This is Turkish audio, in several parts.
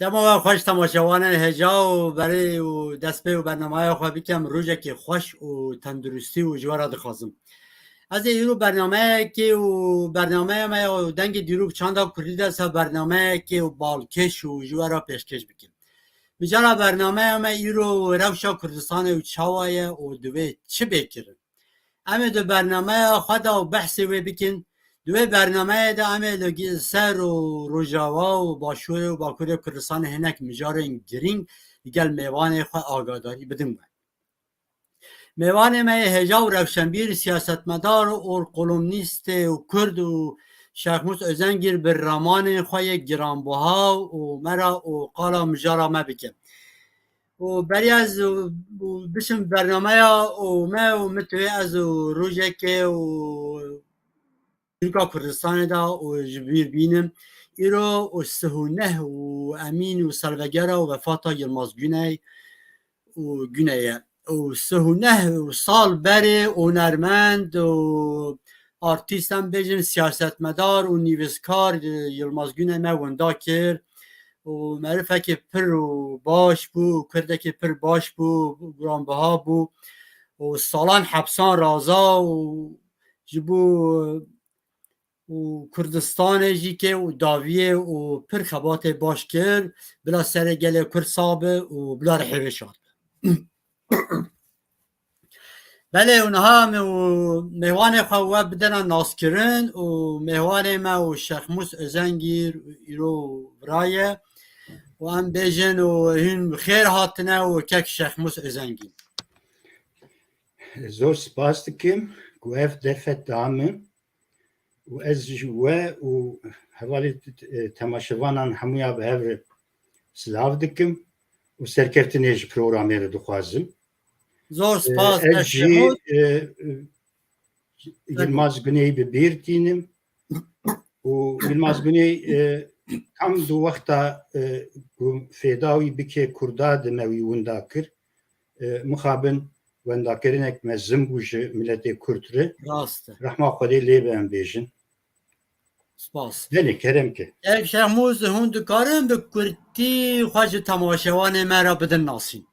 دما خوش تماشاوان هجا و برای و دست به و برنامه خواه بکم روزه که خوش و تندرستی و جوارا دخوازم از این رو برنامه که و برنامه ما دنگ دیروب چند کردید است برنامه که و بالکش و جوارا پیشکش بکم بجارا برنامه ما ای رو روشا کردستان و چاوای و دوه چه بکرن اما دو برنامه خدا و بحثی و بکن دوی برنامه دا همه لگی سر و روژاوا و باشور و باکور کردستان هنک مجارن گرینگ دیگل میوان خواه آگاداری بدن باید میوان ما هجا و روشنبیر سیاستمدار و قلومنیست و کرد و شیخ موسی ازنگیر بر رامان خواه گرانبها و مرا و قالا مجارا ما بکن و بری از بشم برنامه و ما و متوی از روژه که و ترکا کردستان دا و جبیر بینم ایرو و سهونه و امین و سلوگره و وفاتا یلماز گونه و گونه و سهونه و سال بره و نرمند و آرتیست هم بجن سیاستمدار و نیوزکار یلماز گونه ما وندا کرد و معرفه که پر و باش بو کرده که پر باش بو گرانبها بو و سالان حبسان رازا و جبو و کردستان جی که و داویه و پر خبات باش کرد بلا سر گله کرد صابه و بلا رحیوه شاد بله اونها میوان خواه بدن ناس کرن و میوان ما و شیخ موسی ازنگیر ایرو برایه و هم بیجن و هین خیر هاتنه و کک شیخ موسی ازنگیر زور سپاس دکم گوهف درفت دامه و از جوه و حوالی تماشوانان همویا به هفر سلاف دکم و سرکفتنیش پروگرامی رو دخوازم زور سپاس از جی یلماز گونهی ببیر دینم و یلماز گونهی کم دو وقتا فیداوی بکه کرده دموی وندا کر مخابن وندا کرنک مزم بوش ملت کردره راسته رحمه خودی لیبه هم بیشن سپاس بله کرم که یک شیخ موسی هون دکارم به کردی خواهج تماشوان مرا بدن ناسین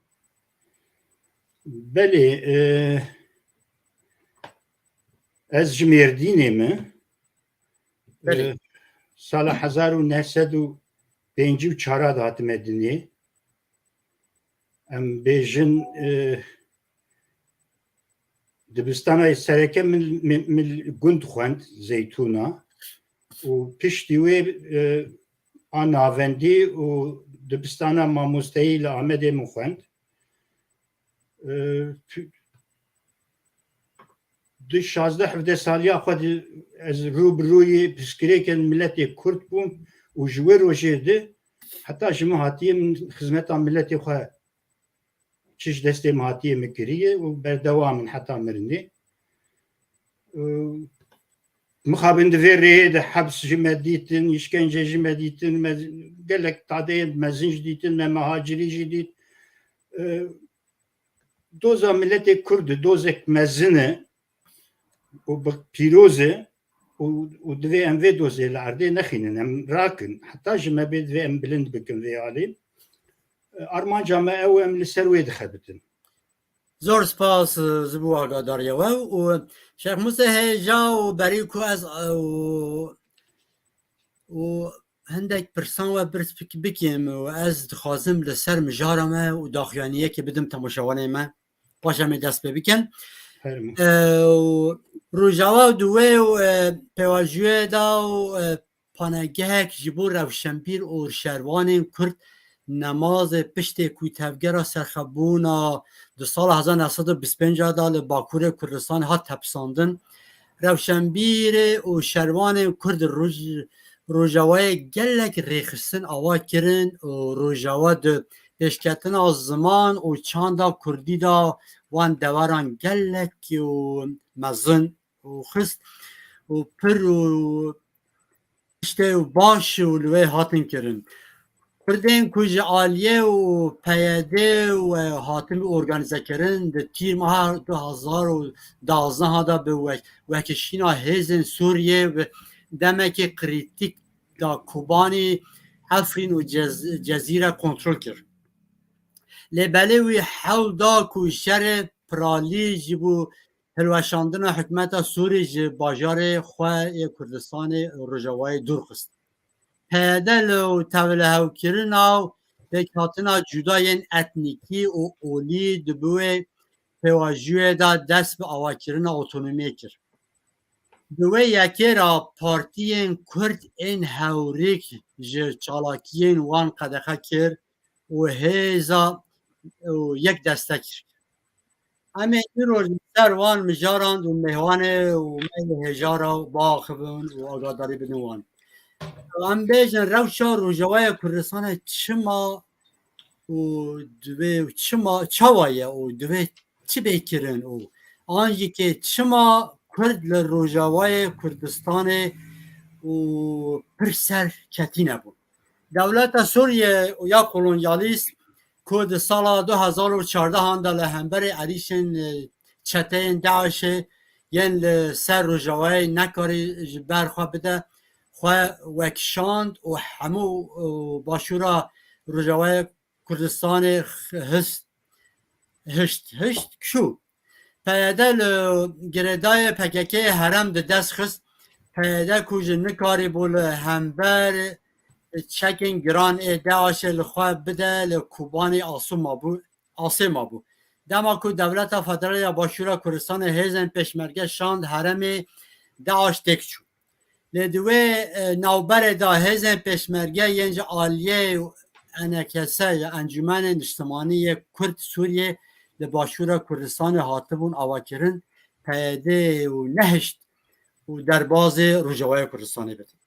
بله از جمردینم بله سال 1954 دهات مدنی ام بیژن دبستانای سرکه من گند خوند زیتونا و پشتی وی آناوندی و دبستانا ماموستهی لآمده مخوند دو 16-17 سالیا خود از روبروی پسکریکن ملت کرد بوم و جوه روشه ده حتی شما هاتیه من خدمت ملت خواه چش دسته مهاتیه مکریه و بردوام حتی مرنه مخابن دویره ده حبس جمدیتن işkence جمدیتن gelek tadeye mezin جدیتن مهاجری جدید دوزا ملت کرد دوزک مزنه و پیروزه و دوی ام وی دوزه لعرده نخینن ام راکن حتی جمع بید وی ام بلند بکن وی آلی ارمان جامعه او ام لسر وی دخبتن زور سپاس زبو آگاداریه و شیخ موسی هجا و بریکو از و هندک پرسان و برس بکیم و از دخوازم لسر مجارمه و داخیانیه که بدم تماشاوانه من باشم دست بکن روژاوا دوه و پیواجوه دا و پانگهک جبور روشنبیر و شروان کرد نماز پشت کوتوگر سرخبونا دو سال 1925 دال باکور کردستان ها تپساندن روشنبیر و شروان کرد روژاوای گلک ریخستن آوا کرن و روژاوا دو پیشکتن از زمان و چاندا کردی دا وان دواران گلک و مزن و خست و پر و پشته و باش و لوی هاتن کرن کردین کجا عالیه و پیاده و حاتم ارگانیزه کردن در تیر ماه 2012 ها دا به وکشینا هیزن سوریه و دمک کریتیک دا کوبانی Afrin û Cezîre kontrol kir. Lê belê wî hewl da ku şerê piralî ji bo hilweşandina hikûmeta Sûrî ji bajarê xwe ê Kurdistanê Rojavayê dûr xist. Peyedel û tevlihewkirina pêkhatina cudayên etnîkî û olî di bi wê pêwajiyê de dest bi avakirina otonomiyê kir. Di wê yekê ra partiyên Kurd ên hewrêk ji çalakiyên wan qedexe kir û hêza yek destek kir. Em ê îro ji ser wan mijaran û mêhwanê û meyê hêjara biaxivin û agadarî bidin wan. Em bêjin rewşa Rojavayê Kurdistanê çima û divê çawa ye û divê çi bêkirin û an jîkê çima Kurd li Rojavayê Kurdistanê û pir serketîne bû. Dewleta Sûriye ya kolonyalîst ku di sala 2014 de li hemberî êrişên çeteyên Daişê yên li ser Rojavayê nekarî ji ber xwe bide xwe wekişand û hemû başûra Rojavayê Kurdistanê hişt kişû. Peyede li girêdayê PKK'yê herem di dest xist peyede ku ji nikarî bû li hember çekên giran ê Daişê li xwe bide li Kobanî asê mabû. Dema ku Dewleta Federal ya Başûra Kurdistanê hêzên pêşmerge şand heremê Daeş têk çû. Lê di wê navberê de hêzên pêşmerge yên ji aliyê û NKS ya Encûmenên Niştimanî Kurd Sûriyê li Başûra Kurdistanê hatibûn avakirin peyedê û nehişt û derbazê Rojavayê Kurdistanê bidin.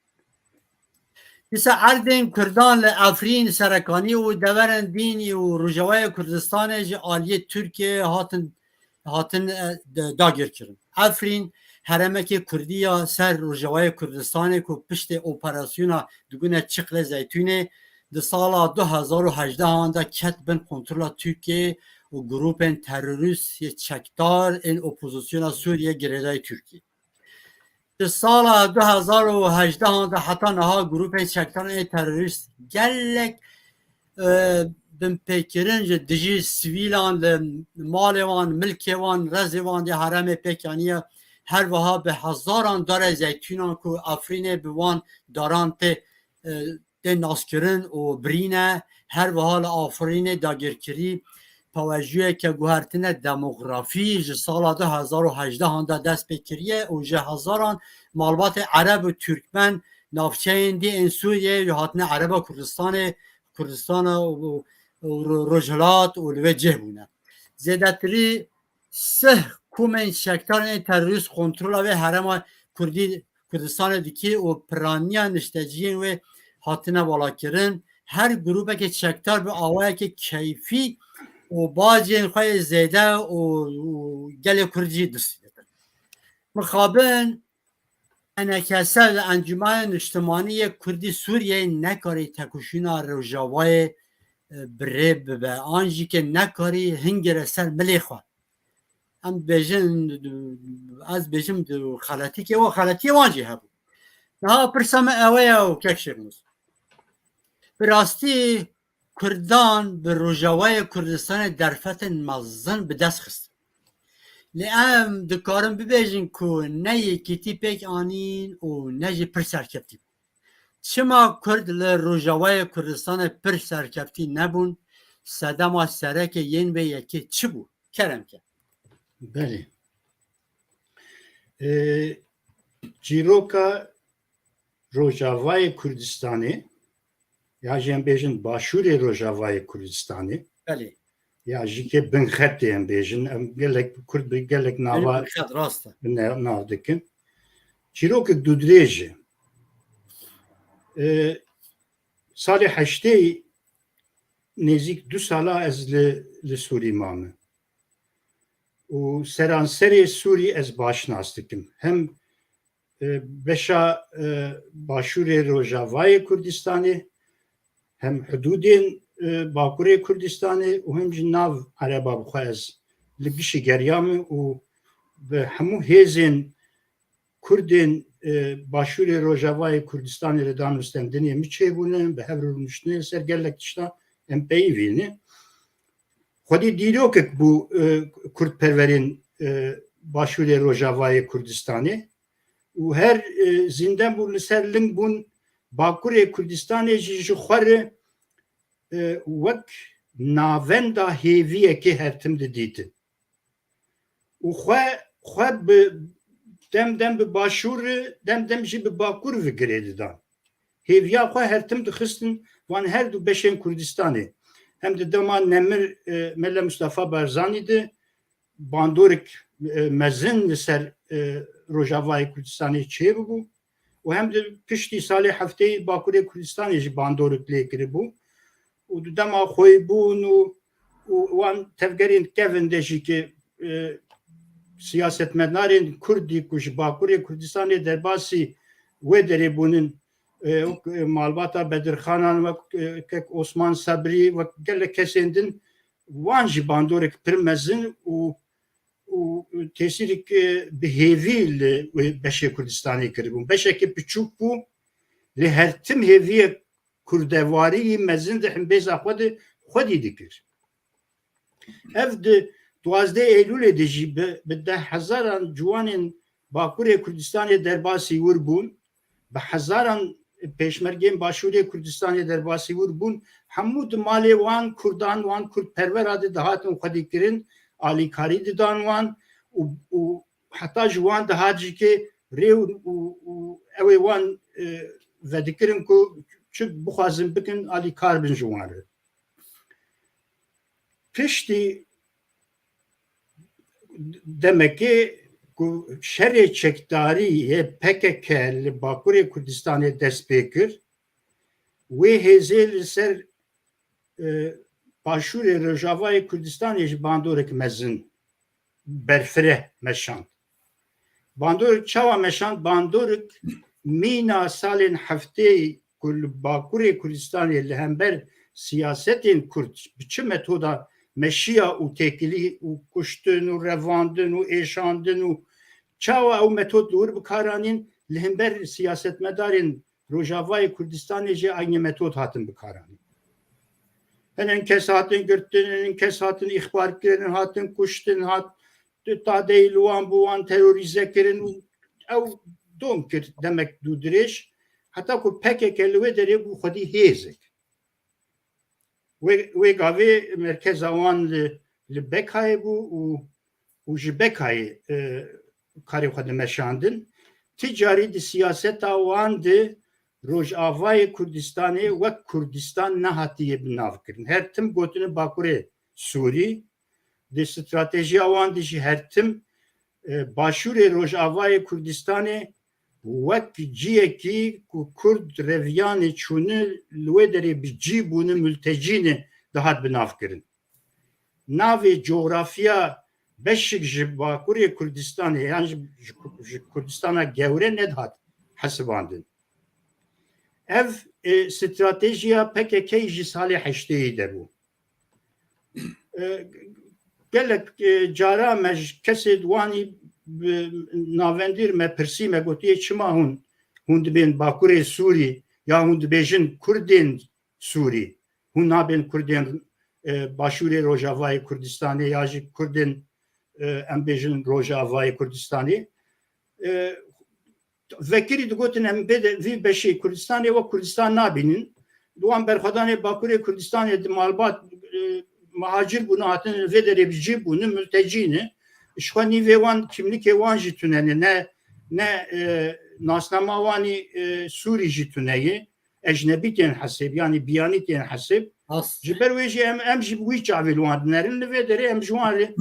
Dîsa erdên Kurdan li Efrîn serekanî û deverên dînî û Rojavayê Kurdistanê ji aliyê Tirkiyeyê hatin dagirkirin. Efrîn heremekê Kurdî ya ser Rojavayê Kurdistanê ku piştê operasyona digune Çiqlê Zeytûnê di sala 2018 de ket bin kontrola Tirkiyeyê û grupên terorîst yê çekdar ên opozisyona Sûriye girêdayê Tirkiye. Di sala 2018 de heta niha grupên çekdar ên terorîst gelek bin pêkirin ji dijî sivîlan li malê wan, milkê wan, rezê wan dê heremê pêkaniye her wiha bi hezaran darê zeytûnan ku Efrînê bi wan daran tê naskirin û birîne her wiha li Afrînê dagirkirî pawejiyeke guhertine demografî ji sala 2018 de dest pê kiriye û ji hezaran malbatê Ereb û Türkmen navçeyên dî ên Sûriyeyê hatine Ereba Kurdistanê û Rojhilat û li wê cih bûne. Zêdetirî sih komên şekdarên terorîst kontrola wê herema Kurdistanê dikê û piraniya nişteciyên wê hatine valakirin. Her grupekê şekdar bi awayekê keyfî û bacên xwe zêde û gelê Kurdî distîdin. Mixabin NKS li Encûmenên Niştimanî Kurdî Sûriyeyê nekarî tekuşîna Rojavayê birê bibe an jîkê nekarî hingire ser milê xwe. Em bêjin ez bêjim xeletîkê ve xeletiyê wan jî hebû. Niha pirsa me ew ye û kekşirnûs. Bi rastî Kurdan bi Rojavayê Kurdistanê derfetên mezin bi dest xistin. Lê em dikarin bibêjin ku ne yekîtî pêk anîn û ne jî pir serkeftî. Çima Kurd li Rojavayê Kurdistanê pir serkeftî nebûn? Sedema serekê yên vê yekê çi bû? Keremke. Belê. Çîroka Rojavayê Kurdistanê ya jî em bêjin Başûrê Rojavayê Kurdistanê Belê. ya jîkê Binxetê em bêjin em gelek Kurd bi gelek nava rast e. nav dikin. Çîrokek dudirêj e. Salê heştê nêzik 2 sala ez li Sûrî mame. û seranserê Sûrî ez baş nas dikim. Hem beşa Başûrê Rojavayê Kurdistanê hem hududên Bakurê Kurdistanê û hem jî nav Ereba bixwe ez li gişî geriyame û bi hemû hêzên Kurdên başûrê Rojavayê Kurdistanê li dan ûstendinê min çêbûne bi hev rûniştinê ser gelek tişta em peyivîne. Xwedî dîrokek bû Kurdperwerên başûrê Rojavayê Kurdistanê û her zîndem bûn li ser ling bûn Bakurê Kurdistanê jî ji xwe re wek navenda hêviyekê hertim didîtin. û xwe bi dem bi başûr dem jî bi Bakur vigirê didan. Hêviya xwe hertim dixistin wan her du beşên Kurdistanê. Hem di dema Nemir Mele Mustafa Barzanî de bandorek mezin li ser Rojavayê Kurdistanê çêbû û hem de piştî salê hefteyê Bakurê Kurdistanê jî bandorek lê kiribû û di dema xwêbûn û wan tevgerên kevin de jî ki siyasetmedarên Kurdî ku ji Bakurê Kurdistanê derbasî wê derê bûnin malbata Bedirxanan wek Osman Sebrî wek gelek kesên din wan jî bandorek pir mezin û tesîrek bi hêvî li beşê Kurdistanê kiribûn. Beşekî piçûk bû li her tim hêviyek kurdewariyî mezin di himbêza xwe de xwedî dikir. Ev di 12 Eylûlê de jî bi 10,000 ciwanên Bakurê Kurdistanê derbasî wir bûn, bi hezaran pêşmergên başûrê Kurdistanê derbasî wir bûn, hemû di malê wan Kurdan wan Kurdperwer de dihatin xwedîkirin, alîkarî didan wan û heta ji wan dihat jî kê rê û ew ê wan vedikirin ku çi bixwazin bikin alîkar bin ji wan re. Piştî demekê ku şerê çekdarî PKK li Bakurê Kurdistanê dest pê kir, wê hêzê li ser başûrê Rojavayê Kurdistanê ji bandorek mezin berfireh meşand. Bandorek çawa meşand? Bandorek mîna salên hefteyê ku li Bakurê Kurdistanê li hember siyasetên Kurd bi çi metoda meşiya û têkilî û kuştin û revandin û êşandin û çawa ew metod li wir bikaranîn li hember siyasetmedarên Rojavayê Kurdistanê jî aynı metod hatin bikaranîn. Hinek kes hatin girtin, hinek kes hatin ixbar kirin, hatin kuştin, tadeyî li wan bû wan terorîze kirin û ew dom kir demek du dirêj heta ku PKK li wê derê bû xwedî hêzek. Wê gavê merkeza wan li Bekayê bû û ji Bekayê karê xwe dimeşandin. Ticarî di siyaseta wan de Rojavayê Kurdistanê wek Kurdistan nehatiye binavkirin. Her tim gotine Bakurê Sûrî di stratejiya wan de jî her tim başûrê Rojavayê Kurdistanê wek ciyekî ku Kurd reviyanê çûne li wê derê bi cî bûne mültecîne dihat binavkirin. Navê coğrafya beşik ji Bakurê Kurdistanê yan ji Kurdistana gewre nedihat hesibandin. Ev stratejiya PKK ji salê heşteyî de bû. Gelek cara me ji kesê wanî navendîr me pirsî me gotiye çima hûn dibên Bakurê Sûrî ya hûn dibêjin Kurdên Sûrî. Hûn nabên Kurdên başûrê Rojavayê Kurdistanê ya jî Kurdên em bêjin Rojavayê Kurdistanê. Vekirî digotin em vî beşê Kurdistanê ve Kurdistan nabînin. Wan berxwedanê Bakurê Kurdistanê di malbat mahacir bûne hatin vê derê bi cî bûne mültecîne. Ji xwe nîvê wan kimlikê wan jî tunene ne nasnama wanî Sûrî jî tuneye ecnebî tên hesib yanî biyanî tên hesib. Ji ber wê jî em jî wî çavê li wan dinerin li vê derê em ji wan lê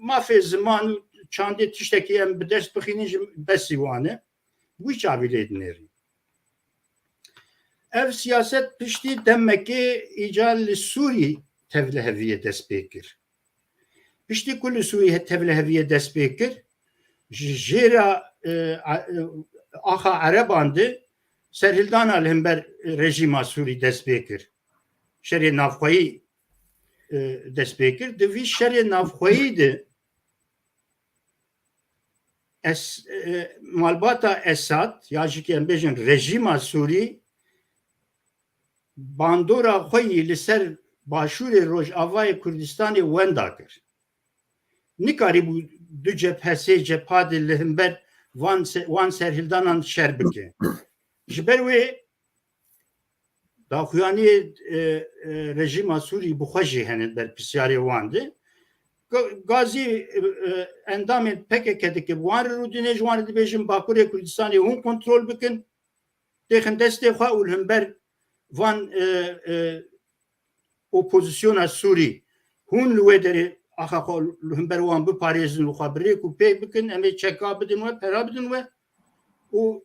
mafê ziman û çandê tiştekî em bi dest bixînin ji besî wan e wî çavê lê dinerin. Ev siyaset piştî demekê îca li Sûrî tevliheviyê dest pê kir. Piştî ku li Sûrî tevliheviyê dest pê kir ji jêra axa Ereban de serhildana li hember rejîma Sûrî dest pê kir. Şerê navxweyî dest pê kir. Di vî şerê navxweyî de malbata Esad ya jî em bêjin rejima Sûrî bandora xwe li ser başûrê Rojavayê Kurdistanê wenda kir. Nikarî bû du cephe sê cepha de li hember wan serhildanan şer bike. Ji ber wê daxuyaniyê rejima Sûrî bixwe jî hene ber pirsyarê wan de. Gazî endamên PKK dike wan re rûdine ji wan re dibêjin Bakurê Kurdistanê hûn kontrol bikin têxin destê xwe û li hember van opozisyona Sûrî hûn li wê derê axa xwe li hember wan biparêzin û xwe bi rêk û pêk bikin em ê çeka bidin we pera bidin we û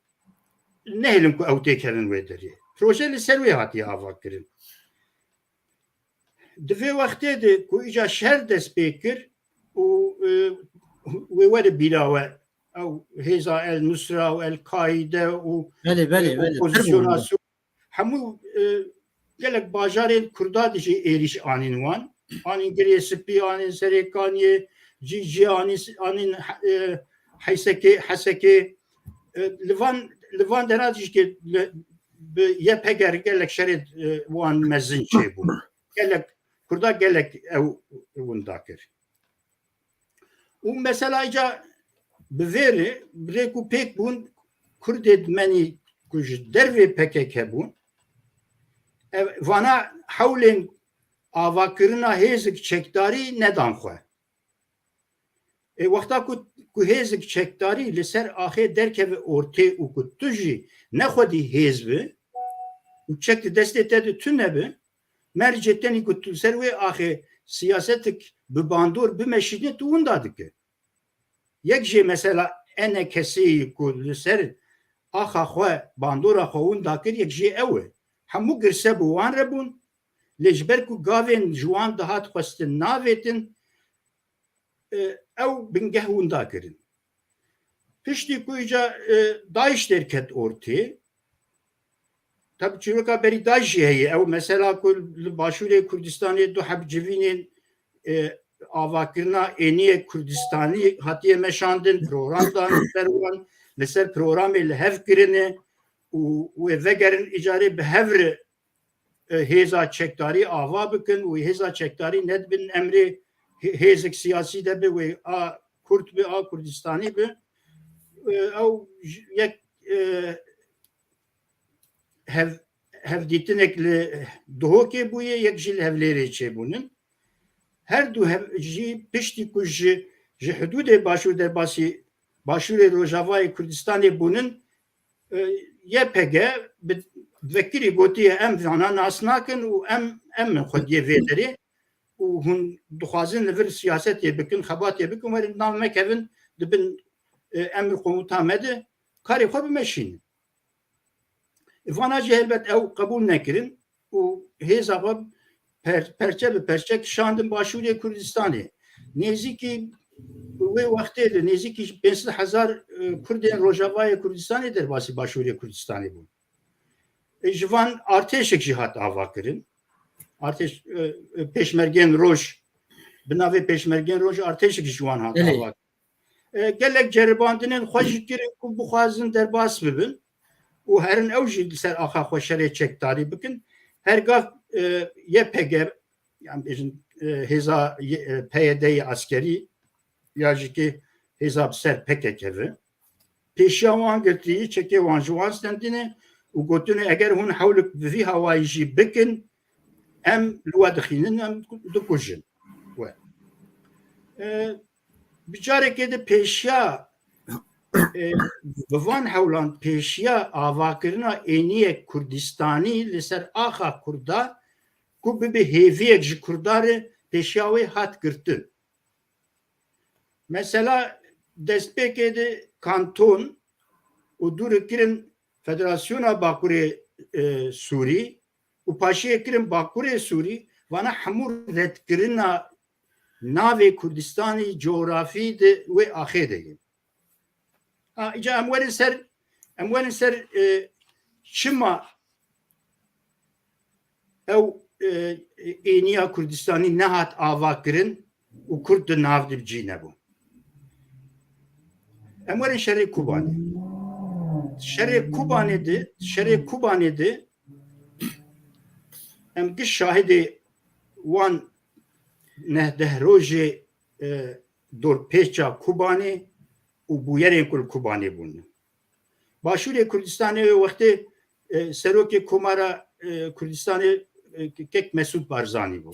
nehêlin ku ew têkerin wê derê. Proje li ser wê hatiye avakirin. Di vê wextê de ku îca şer dest pê kir û wê were bîra we ew hêza El Nusra û El Kaide û opozisyona Sûrî hemû gelek bajarên Kurda dijî êrîş anîn wan anîn girê spî anîn Serêkaniyê cî anîn Hesekê li van dera dijî bi YPG gelek şerê wan mezin çêbûn gelek Kurda gelek ew winda kir. û mesela îca bi vêrê birêk û pêk bûn Kurdê dimenî ku ji dervê PKK bûn vana hewlên avakirina hêzik çekdarî nedan xwe. Wexta ku hêzik çekdarî li ser axê derkeve ortê û ku tu jî nexwedî hêz bi û çek di destê te de tu nebe mercê tenî ku tu ser wê axê siyasetik bi bandor bimeşîne tu winda dike. Yek jê mesela ene kesî ku li ser axa xwe bandora xwe winda kir yek jê ew e. Hemû girse bi wan re bûn lê ji ber ku gavên ji wan dihat xwestin navêtin ew bingeh winda kirin. Piştî ku îca Daeş derket ortê tabi çîroka berî Daeş jî heye ew mesela ku li Başûrê Kurdistanê du hevcivînên avakirina êniyê Kurdistanî hatiye meşandin program dan ber wan li ser programê li hev kirine û wê vegerin îcarê bi hev hêza çekdarî ava bikin û hêza çekdarî nedibin emrê hêzik siyasî de bi wê a Kurd bi a Kurdistanî bi ew yek hevdîtinek li Duhokê bûye yek jî li Hevlêrê çêbûnin. Her du jî piştî ku ji hudûdê Başûr derbasî Başûrê Rojavayê Kurdistanê bûnin YPG bi vekirî gotiye em vana nas nakin û em min xwediyê vê derê û hûn dixwazin li vir siyasetê bikin xebatê bikin werin nav mekevin dibin emir komuta me de karê xwe bimeşînin. Vana jî helbet ew qebûl nekirin û hêza xwe perçe bi perçe kişandin Başûrê Kurdistanê. Nêzîkî wê wextê de nêzîkî 500,000 Kurdên Rojavayê Kurdistanê derbasî Başûrê Kurdistanê bûn. Ji van artêşek jî hat ava kirin. Artêş Pêşmergên Roj bi navê Pêşmergên Roj artêşek ji wan hat ava kirin. Gelek ceribandinên xwe jî kirin ku bixwazin derbas bibin û herin ew jî li ser axa xwe şerê çekdarî bikin. Hergav YPG yani bêjin hêza PYD'yê askerî ya jî ki hêza bi ser PKK ve pêşiya wan girtî çekê wan ji wan stendîne û gotine eger hûn hewlik bi vî hewayî jî bikin em li we dixînin em dikujin we. Bi carekê de pêşiya bi van hewlan pêşiya avakirina êniyek Kurdistanî li ser axa Kurda ku bibe hêviyek ji Kurdarê pêşiya wê hat girtin. Mesela destpêkê de kanton û dûr kirin Federasyona Bakurê Sûrî û paşiyê kirin Bakurê Sûrî vana hemû redkirina navê Kurdistanî coğrafî de wê axê de ye. Îca em werin ser çima ew êniya Kurdistanî nehat ava kirin û Kurd di nav de cî nebû. Emwerin şerê Kubanê. Şerê Kubanê de em giş şahidê wan nehdeh rojê dorpêça Kubanê û bûyerên ku li Kubanê bûn. Başûrê Kurdistanê wextê serokê Komara Kurdistanê Kek Mesûd Barzanî bû.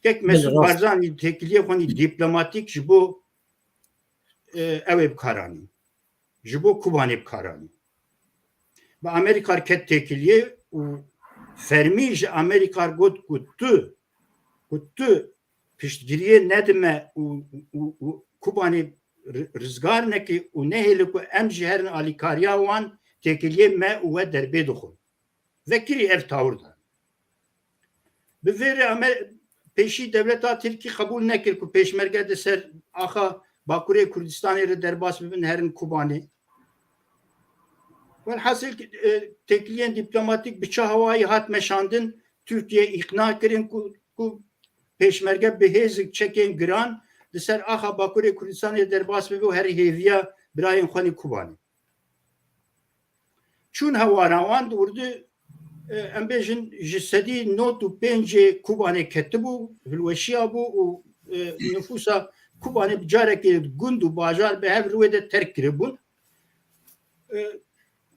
Kek Mesûd Barzanî têkiliyê xwe dîplomatîk ji bo ew ê bikaranî. Ji bo Kubanê bikaranî. Bi Amerîkar ket têkiliyê û fermî ji Amerîkar got ku tu piştgiriyê nedime û Kubanê rizgar nekî û nehêle ku em ji herin alîkariya wan têkiliyê me û we derbê dixwin. Vekirî ev tawir da. Bi vê re pêşî devleta Tirkî qebûl nekir ku pêşmerge di ser axa Bakurê Kurdistanê re derbas bibin herin Kubanê. Velhasıl têkiliyên dîplomatîk bi çi hewayî hat meşandin Tirkiye îqna kirin ku pêşmerge bi hêzik çekên giran di ser axa Bakurê Kurdistanê derbas bibe û herî hêviya birayên xwe nî Kubanê. Çûn hewaran wan dûrdu em bêjin ji sedî not û pêncê Kubanê ketibû, hilweşiya bû û nüfusa Kubanê bi carekê gund û bajar bi hev rûyê de terk kiribûn.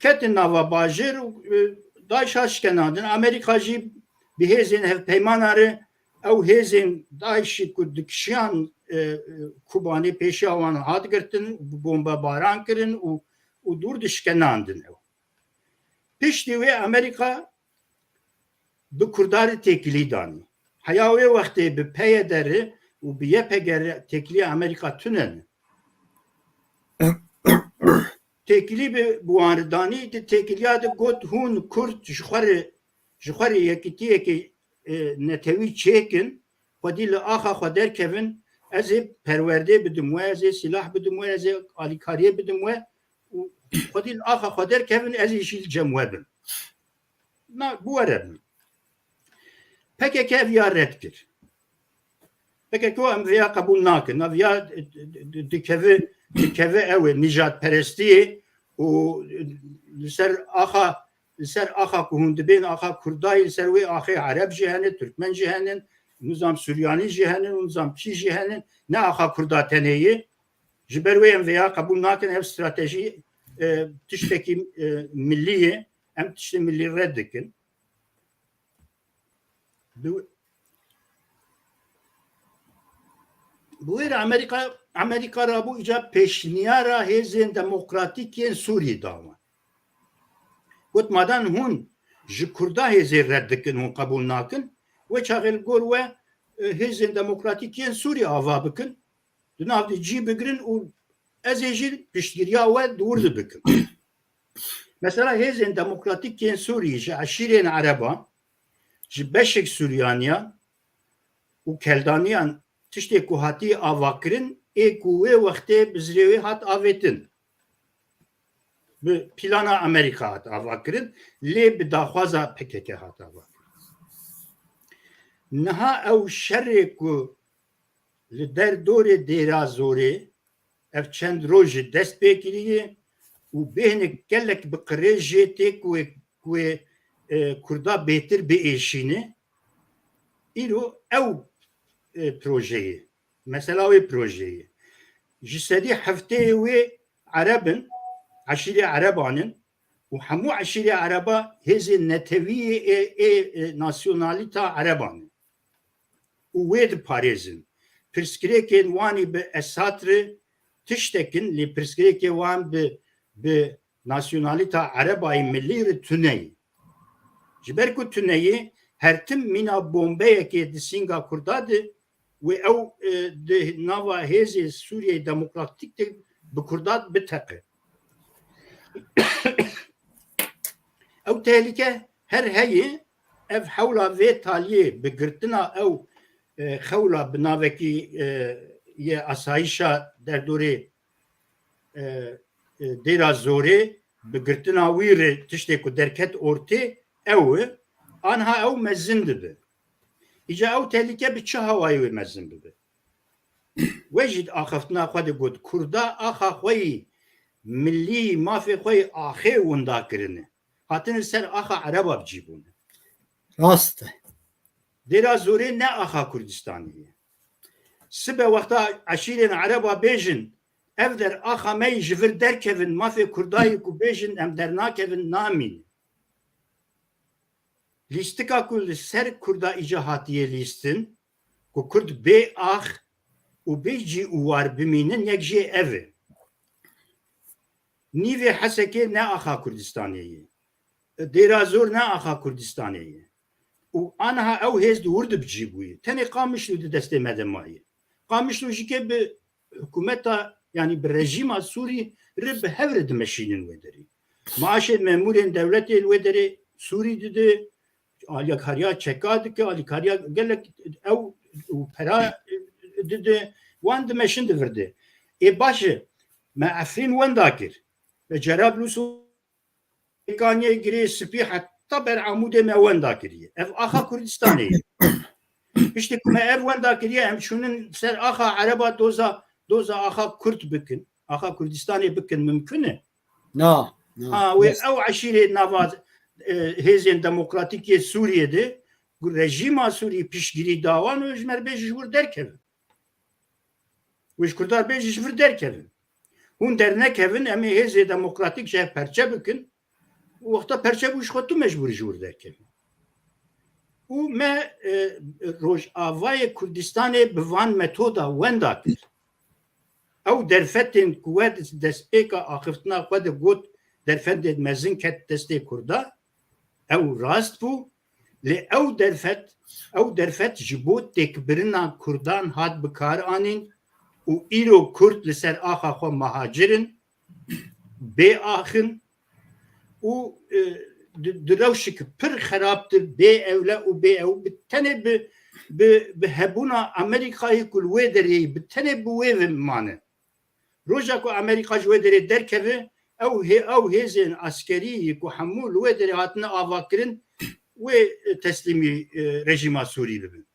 Ketin nava bajêr û Daişa şikenandin. Amerîka jî bi hêzên hevpeymana re ew hêzên Daişî ku dikişiyan Kubanê pêşiya wan hat girtin, bombebaran kirin û dûr dişkenandin ew. Piştî wê Amerîka bi Kurdarê têkilî danî. Heya wê wextê bi peyê derê û bi YPG têkilî Amerîka tune. Têkilî bi wan re danî, di têkiliya de got hûn Kurd ji xwe re yekîtiyekê netewî çêkin, xwedî li axa xwe derkevin, ez ê perwerdê bidim we, ez ê silah bidim we, ez ê alîkariyê bidim we û xwedî li axa xwe derkevin, ez ê jî li cem we bim. Bu were bin. PKK ev ya red kir. PKK em vêya qebûl nakin. Vêya dikeve ew ê nijadperestiyê û li ser axa ku hûn dibên axa Kurdayê li ser wê axê Ereb jî hene, Türkmen jî henin, nizam Suryanî jî henin, nizam çî jî henin, ne axa Kurda tenêyê. Ji ber wê em vêya qebûl nakin ev stratejî tiştekî millî ye, em tiştê millî red dikin. Bu wê re Amerîka rabû îca pêşniyara hêzên demokratîk yên Sûriyê dawan. Got madan hûn ji Kurda hêzê red dikin hûn qebûl nakin, wê çaxê li gor we hêzên demokratîk yên Sûriyê ava bikin, di nav de cî bigirin û ez ê jî piştgiriya we dûr dibikim. Mesela hêzên demokratîk yên Sûriyê ji eşîrên Ereban, ji beşek Suryaniyan û Keldaniyan tiştê ku hatî avakirin ê ku wê wextê bi zirêwê hat avêtin. Bi plana Amerîka hat avakirin, lê bi daxwaza PKK hat avakirin. Niha ew şerê ku li derdorê Dêra Zorê ev çend rojê dest pê kiriye û bêhnek gelek bi qirê jê tê ku wê Kurda bêtir biêşîne, îro ew projeyê, mesela wê projeyê. Ji sedî hefteyê wê Erebin, eşîrê Erebanin û hemû eşîrê Ereba hêzên netewî nasyonalîta Erebanin û wê diparêzin. Pirsgirêkên wanî bi Esad re tiştekin, lê pirsgirêkê wan bi nasyonalîta Erebayê millî re tuneyê. Ji ber ku tuneyê her tim mîna bombeyekê di Singa Kurda de wê ew di nava hêzê Sûriyê Demokratîk de bi Kurda biteqe. Ew tehlike her heyê ev hewla vê taliyê bi girtina ew xewla bi navekî yê asayişa derdorê Dêra Zorê bi girtina wî re tiştê ku derket ortê ew anha ew mezin dibe. İca ew tehlike bi çi hewayê wê mezin bibe. وجد آخفتنا خود گود کردا آخا خوی ملی مافی خوی آخه وندا کرنه هاتن سر آخا عربا بجیبونه راست دیرا زوری نه آخا کردستانیه سبه وقتا عشیرین عربا بیجن ev der axa me jivir derkevin mafê Kurdayê ku bêjin em dernakevin namîn. Lîstika ku li ser Kurda îca hatiye lîstin ku Kurd bê ax û bê cî û war bimînin yek jê ev e. Nîvê Hesekê ne axa Kurdistanê ye. Dêrazor ne axa Kurdistanê ye. û aniha ew hêz di wir dibicîbûye. Tenê Qamişlû di destê me de maye. Qamişlû jîkê bi hikûmeta yani bir rejima Sûrî re bi hev re dimeşînin wê derê. Maaşê memûrên devletê wê derê Sûrî dide, alîkariya çeka dike, alîkariya gelek ew û pera dide, wan dimeşin di vir de. Ê baş e, me Efrîn wenda kir. Ve Cerablûs Kaniyê girê spî heta ber Amûdê me wenda kiriye. Ev axa Kurdistanê ye. Piştî ku me ev wenda kiriye em çûnin ser axa Ereba doza axa Kurd bikin. Axa Kurdistanê bikin mümkün e. Na. Wê ew eşîrê nava hêzên demokratîkê Sûriyê rejîma Sûrî piştgirî dawan û ji merbê ji wir derkevin. Wê ji Kurdarbê ji vir derkevin. Hûn dernekevin em ê hêzê demokratîk ji perçe bikin û wexta perçe bû ji xwe tu mecbûr ji wir derkevin. û me Rojavayê Kurdistanê bi van metoda wenda kir. Ew derfetên ku we destpêka axiftina xwe de got derfetên mezin ket destê Kurda ew rast bû lê ew derfet ji bo têkbirina Kurdan hat bi kar anîn û îro Kurd li ser axa xwe mehacirin bê axin û di rewşek pir xerabtir bê ewle û bê ew tenê bi hebûna Amerîkayê ku li wê derê bi tenê bi wê mane. Roja ku Amerîka ji wê derê derkeve ew hêzên askerî ku hemû li wê derê hatine avakirin wê teslîmî rejîma Sûrî bibin.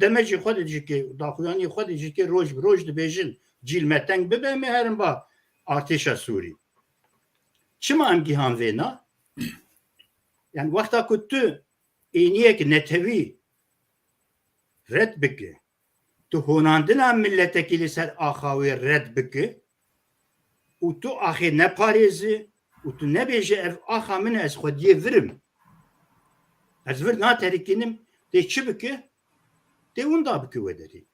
Demecî xwe de jîkê daxuyanî xwe de jîkê roj bi roj dibêjin cîl me teng bibe em ê herin ba artêşa Sûrî. Çima em gihan vê na? Yani wexta ku tu êniyek netewî red bike, tu honandina milletekî li ser axa wê red bike û tu axê neparêzî û tu nebêje ev axa min ez xwediyê virim. Ez vir naterîkînim tê çi bike? Tê wenda bike wê derê.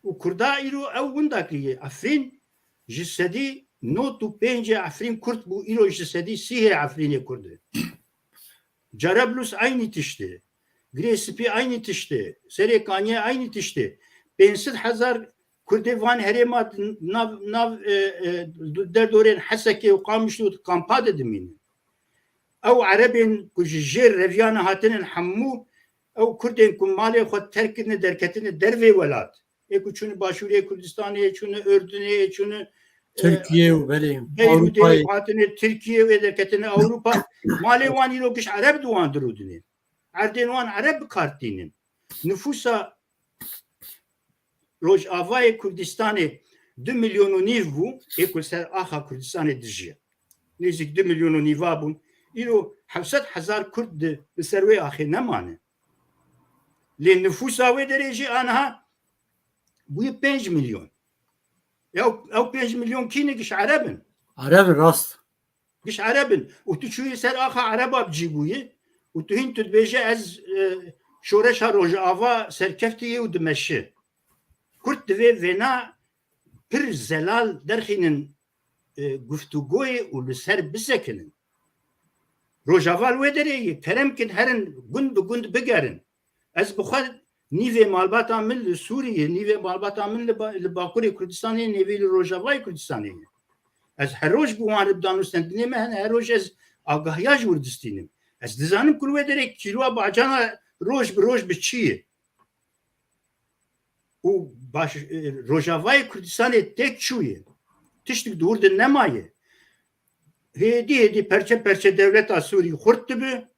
û Kurda îro ew wenda kiriye. Efrîn ji sedî not û pêncê Efrîn Kurd bû îro ji sedî sîhê Efrînê Kurd e. Cerablûs aynî tiştê. Girê spî aynî tiştê. Serê Kaniyê aynî tiştê. 500,000 Kurdê van herêma nav derdorên Hesekê û Qamişlû kampa de dimînin. Ew Erebên ku ji jêr reviyana hatinin hemû ew Kurdên ku malê xwe terk kirine derketine dervê welat. Ê ku çûne Başûrê Kurdistanê, çûne Ürdünê, çûne Türkiye û belê Beyrûtê hatine Tirkiye wê derketine Ewropa. Malê wan îro giş Ereb di wan dirûdinê. Erdên wan Ereb bikartînin. Nüfusa Rojavayê Kurdistanê 2,5 milyon bû ê ku ser axa Kurdistanê dijiye. Nêzik 2 milyon bûn. îro 700,000 Kurd li ser wê axê nemane. Lê nüfusa wê derê jî aniha bûye 5 milyon. Ew 5 milyon kîne giş Erebin. Erebin rast. Giş Erebin. û tu çûyî ser axa Ereba bicîbûyê û tu hîn tu dibêje ez şoreşa Rojava serkeftiye û dimeşe. Kurd divê vêna pir zelal derxînin guftûgoyê û li ser bisekinin. Rojava li wê derê ye kerem kin herin gund bi gund bigerin. Ez bi xwe nîvê malbata min li Sûriyê, nîvê malbata min li Bakurê Kurdistanê, nîvê li Rojavayê Kurdistanê ye. Ez her roj bi wan re bidanû stendinê me hene her roj ez agahiya ji wir distînim. Ez dizanim ku li wê derê kîloa bacana roj bi roj bi çi ye. û Rojavayê Kurdistanê tek çûye. Tiştik di wir de nemaye. Hêdî perçe perçe devleta Sûrî xurt dibe.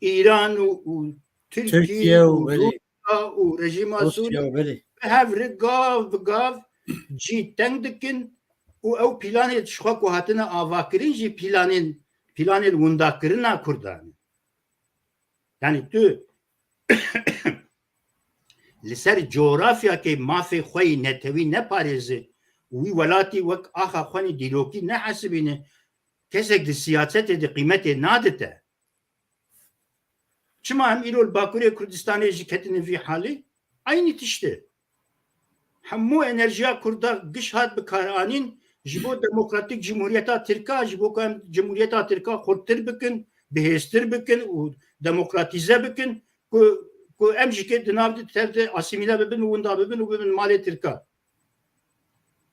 İran û Türkiye û rejîma Sûrî هفر گاو جی تنگ دکن و او پیلان شخوا کو هاتنا آواکرین جی پیلان وندا کردان yani tu لسر جغرافیا که مافی خوی نتوی نپارزه وی ولاتی وک آخا خوانی دیلوکی نه حسبینه کسک دی سیاست دی قیمت نادته چما هم ایرول باکوری کردستانی جی کتنی فی حالی aynı tişte همو انرژیا کردا گش هات بکارانین جبو دموکراتیک جمهوریتا ترکا جبو کم جمهوریتا ترکا خودتر بکن بهستر بکن و دموکراتیزه بکن کو امجیکه دنابد ترده asimiله ببین و وندا ببین و ببین مال ترکا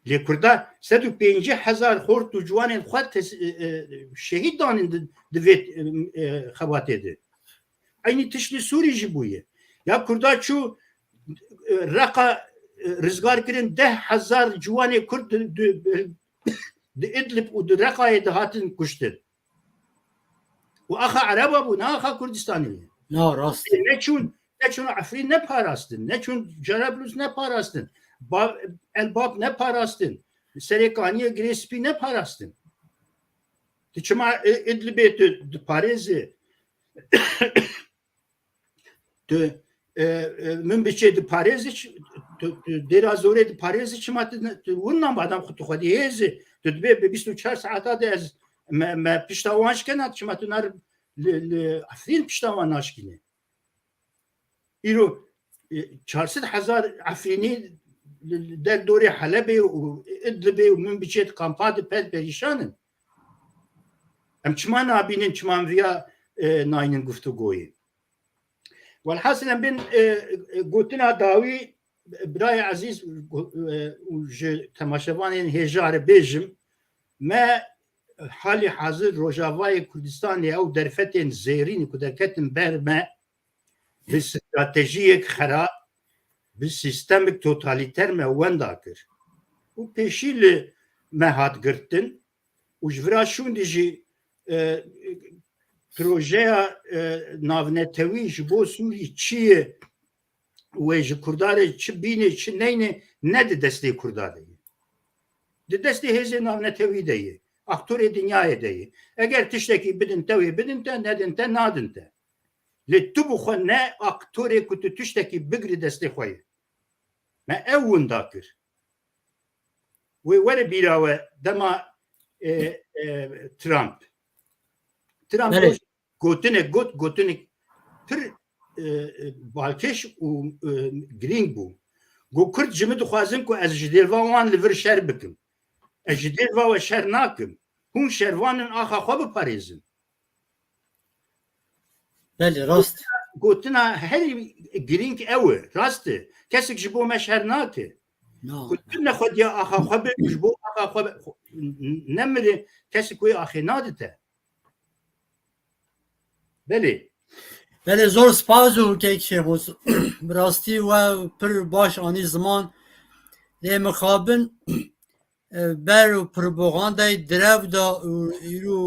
لی کردا 150,000 خورد و جوان خود شهید دانند دوید خواته aynı tişli Suriye jibuye ya kurda çu raka rızgar kirin 10,000 civane Kürt de İdlib u de Raka'ya de hatin kuştur. U axa Araba bu, ne axa Kürdistan'ı. Ne rast. Ne çun Afrin ne parastın, ne çun Carablus ne parastın, Elbap ne parastın, Serekaniye Grespi ne parastın. Tıçıma İdlib'e de Paris'i de من بچه د پاریز دیر ازوره د پاریز چی مات ونم بعدم خود خودی هزه به 24 ساعت از ما پشتوانش کنات چی مات نار افرین پشتوان ناشکینه ایرو 400,000 افرینی در دوره حلب و ادلب و من بچه کامپاد پد پریشانن ام چما نابینن چما ویا ناینن گفتگویی والحاصل بين قلتنا داوي براي عزيز تماشوان هجار بيجم ما حالي حاضر روجافاي كردستان او درفتين زيرين كدكتن برما باستراتيجيك خراب بالسيستمك توتاليتر ما ونداكر وبيشيل ما هات قرتن وجفرا شون ديجي projeya navnetewî ji bo Sûrî çi ye wê ji Kurdarê çi bîne çi neyne ne di destê Kurdarê ye. Di destê hêzê navnetewî de ye. Aktorê dinyayê de ye. Eger tiştekî bidin te wê bidin te, nedin te nadin te. Lê tu bi xwe ne aktorê ku tu tiştekî bigirî destê xwe ye. Me ew winda kir. Wê were bîra we dema Trump gotinek pir balkeş û girîng bû. Got Kurd ji min dixwazin ku ez ji dêrva wan li vir şer bikim. Ez ji dêrva we şer nakim. Hûn şervanin axa xwe biparêzin. Belê rast. Gotina herî girîng ew e, rast e. Kesek ji bo me şer nake. Tu nexwediya axa xwe bik ji bo axa xwe nemire kesek wê axê nadite. بله زور سپاس و که شیخوز براستی و پر باش آنی زمان لی مخابن بر و پروپاگاندای درو دا ایرو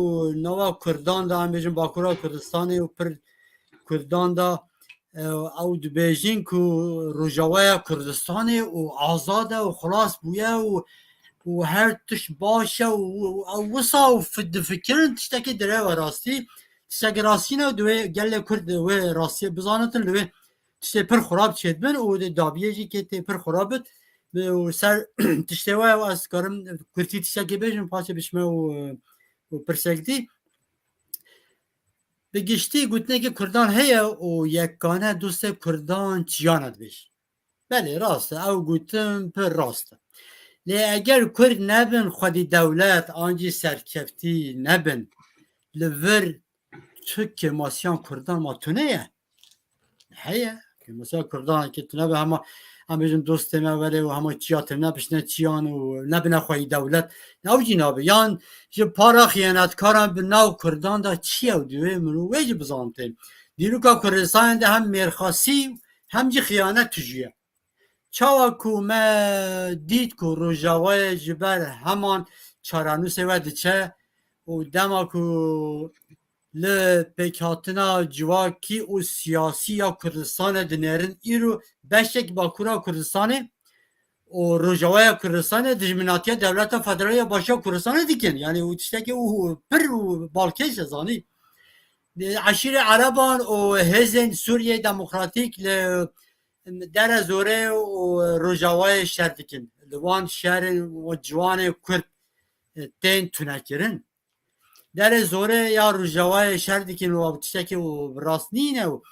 نوا کردان دا هم بیشن باکورا کردستانی و پر کردان دا او دو بیشین که روژاوی کردستانی و آزاده و خلاص بویه و هر تش باشه و وصا و فکرن تشتکی درو راستی سگراسینا دوی گله کرد و راستی بزانتن لوی تشته پر خراب شد من و دابیه جی که پر خرابت و سر تشته و از کارم کرتی تشته که بیشم پاچه بشمه و پرسکتی بگشتی گوتنه که کردان هیا و یکانه دوست کردان چیاند بیش بله راسته او گوتن پر راسته لی اگر کرد نبن خودی دولت آنجی سرکفتی نبن لور Türk kemasyan Kurdan ma tune ye. Heye. Kemasyan Kurdan ki tune be ama bizim dost me vere ve ama çiyatır ne bişne çiyan u ne bine xwe devlet. Nav cinabe yan ji para xiyanetkaran bi nav Kurdan da çiyev diye minu ve ji bizantin. Diruka Kurdistan de hem merxasi hem ji xiyanet tüjiye. Çawa ku me dit ku rojava ji ber heman çaranûsê ve diçe û dema ku li pêkhatina civakî û siyasî ya Kurdistanê dinerin îro beşek Bakûra Kurdistanê o Rojavaya Kürdistan'ı dijminatiye devleta federaliye başa Kürdistan'ı dikin. Yani o tişteki o pir balkeş zani. Aşire Araban o hezin Suriye Demokratik le dere zore o Rojavaya şer dikin. Livan şerin o civanı Kürt ten tünekirin. Dere zore ya Rojavaya şer dikin o tişteki o rastnine o.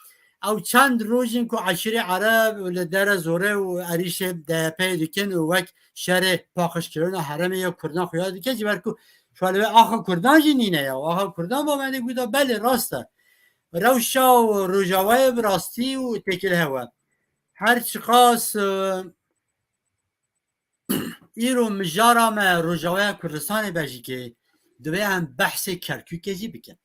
او چند روزین که عشیره عرب و لدر زوره و عریش دپی دیکن و وک شهر پاخش کردن حرم یا کردان خویاد دیکن جبر که شوالوه آخا کردان جنینه یا آخا کردان با منده گودا بله راسته روشا و روژاوه براستی و تکل هوا هر چقاس ایرو مجارا ما روژاوه کردستان بجی که دوی هم بحث کرکوکه جی بکن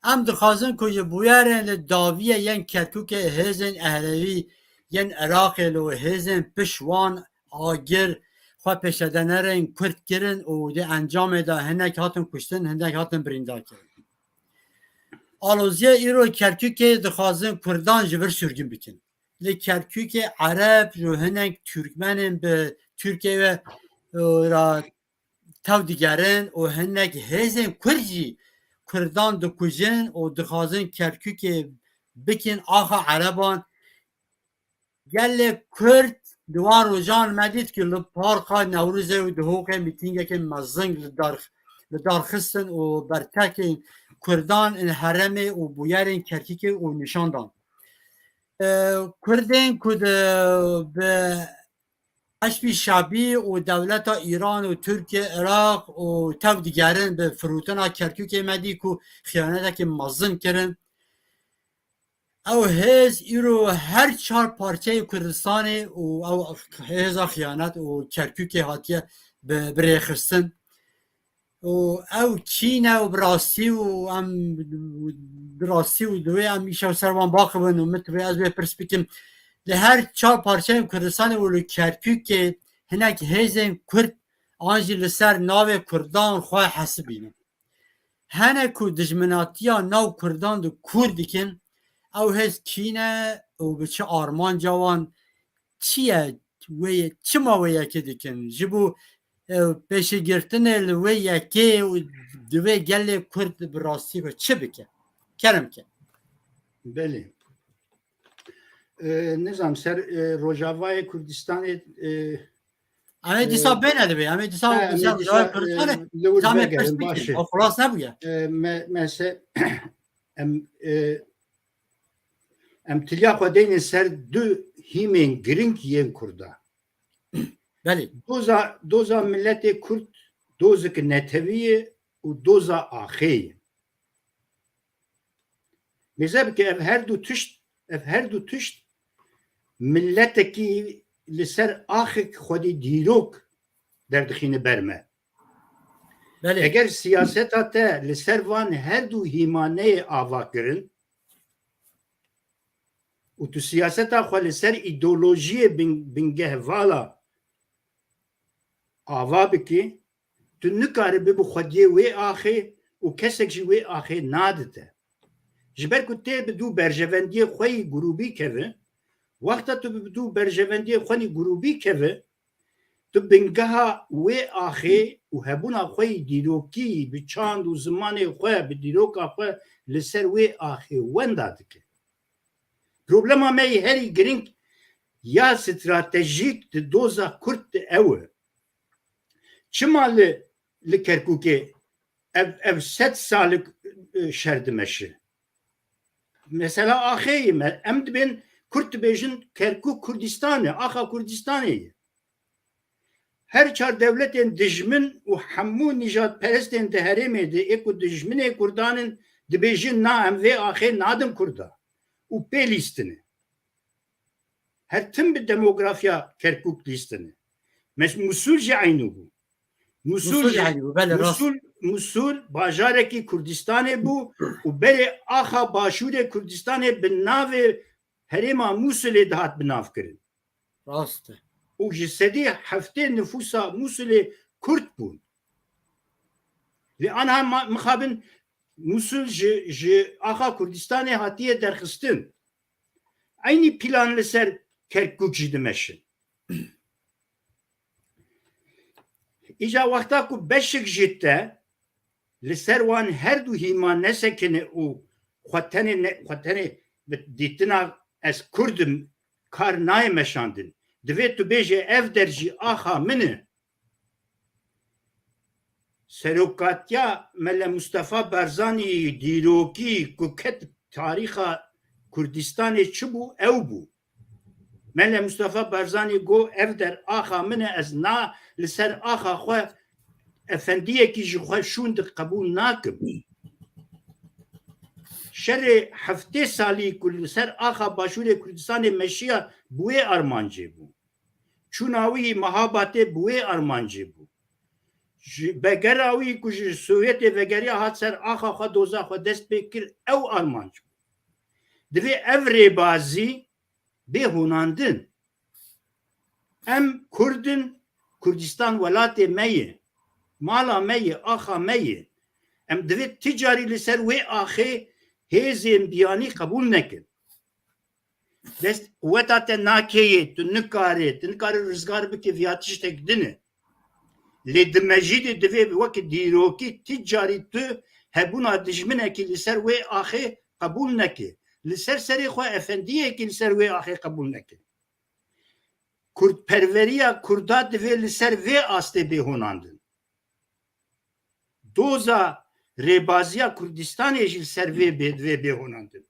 ام دخوازن که بویرن داویه ین کرکوک هزن اهلوی ین عراق لو هزن پشوان آگر خواه پیشدنرن کرد کرن و ده انجام دا هنک هاتن کشتن هنک هاتن بریندا کرن آلوزیه ایرو کرکوک دخوازن کردان جبر سرگن بکن لی کرکوک عرب رو هنک ترکمنن به ترکیه و تاو دیگرن و هنک هزن کردی کردان دکوژن و دخوازن کرکوک بکن آخا عربان گل کرد دوان روزان مدید که لپارقا نوروزه و دهوقه میتینگه که مزنگ لدارخستن و برتک کردان این حرمه و بویرین کرکوک و نشاندان کردین کد به حشبی شعبی و دولت ایران و ترکیه عراق و تو دیگرن به فروتن کرکوک مدی که خیانت که مزن کرن او هز ایرو هر چهار پارچه کردستان او هز خیانت و کرکوک هاتیه بریخستن و او چین و براستی و ام براستی و دوی ام ایشو سروان باقبن و متوی از به پرسپیکم لهر چهار پارچه کردستان و کرکوک که هنک هزن کرد آنجی لسر ناو کردان خواه حسبینه هنکو دجمناتیا ناو کردان دو کرد کن او هز کینه و بچه آرمان جوان چیه وی چه ما وی یکی دکن جبو پیش گرتن وی یکی و دوی گل کرد براستی و چه بکن کرم که بله نظام سر روجاوای کردستان همه دیسا بینه بی همه دیسا کردستانه همه پرسپیکن او خلاص نبویه مثلا ام تلیا خودین سر دو هیمین گرینگ ین کرده بله دوزا ملت کرد دوزک نتویه و دوزا آخیه میزه که هر دو تشت ملتکی لسر آخک خودی دیروک در دخین برمه بله اگر سیاست تا لسر وان هر دو هیمانه آوا کرن و تو سیاست خو لسر ایدولوژی بنگه والا آوا بکی تو نکاره ببو خودی وی آخی و کسک جی وی آخی نادته جبر کو ته بدو برژوندی خوی گروبی کوه وقت تو بدو برژوندی خوی گروبی کوه تو بنگها و اخی و هبونا خوی دیروکی بچاند و زمان خو به دیروکا خو لسر و اخی وندادک پروبلما می هری گرینگ یا استراتژیک د دوزا کورت او چمال لکرکوکه ev 7 سال şerdmeşi. Mesela aheyim em ben Kürt bejin Kerkuk Kürdistan'ı, aha Kürdistan'ı. Her çar devletin dijmin u hammu nijat perestin deheremedi eku dijmine Kurdanın dibejin na em ve ahey nadım Kurda. U pe listini. Her tüm bir demografya Kerkuk listini. Musulce aynı bu. Musul bajareki Kurdistan'ı bu u bere aha başure Kurdistan'ı bin nave herema Musul'e dahat binav kirin. Rastı. U jisedi hafte nüfusa Musul'e Kürt bu. Ve anha mıkabın Musul ji aha Kurdistan'ı hatiye derkistin. Aynı planlı ser Kerkuk jidimeşin. İca vakta ku beşik jitte li ser wan her du hîma nesekine û xwatenê dîtina ez Kurdim kar nayê meşandin. Divê tu bêje ev derjî axa min e. Serokatiya Mele Mustafa Barzanî dîrokî ku ket tarîxa Kurdistanê çi bû ew bû. Mele Mustafa Barzanî got ev der axa min e ez na li ser axa xwe efendiyekî ji xwe şûn qebûl nakim. Şerê heftê salî ku li ser axa Başûrê Kurdistanê meşiya bi wê armancê bû. Çûna wî Mehabatê bi wê armancê bû. Ji begera wî ku ji Sovyetê vegeriya hat ser axa xwe doza xwe dest pê kir ew armanc bû. Divê ev rêbazî bê hûnandin. Em Kurdin, Kurdistan welatê me ye. Mala me ye, axa me ye. Em divê ticarî li ser wê axê hêzên biyanî qebûl nekin. Dest quvweta te nakeyê, tu nikarî rizgar bikî vîya tiştek din e. Lê di mejîdê divê wekî dîrokî ticarî tu hebûna dijminekî li ser wê axê qebûl nekê. Li ser serê xwe efendiyekî li ser wê axê qebûl neke. Kurdperveriya Kurda divê li ser vê astê bê hûnandin. Doza rêbaziya Kurdistanê jî li ser vê divê bê hûnandin.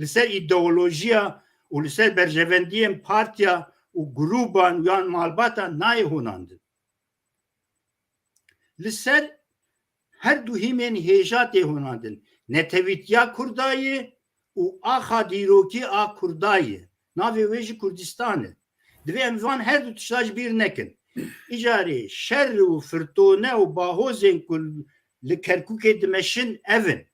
Li ser îdeolojiya û li ser berjevendiyên partiya û grûban yan malbatan nayê hûnandin. Li ser her du hîmên hêjatê hûnandin. Netewîtiya Kurdayê û axa dîrokî a Kurdayê. Navê wê jî Kurdistan e. Divê em van her du tişta ji bîr nekin. İcarê şer û firtone û bahozên ku li Kerkûkê dimeşin evin.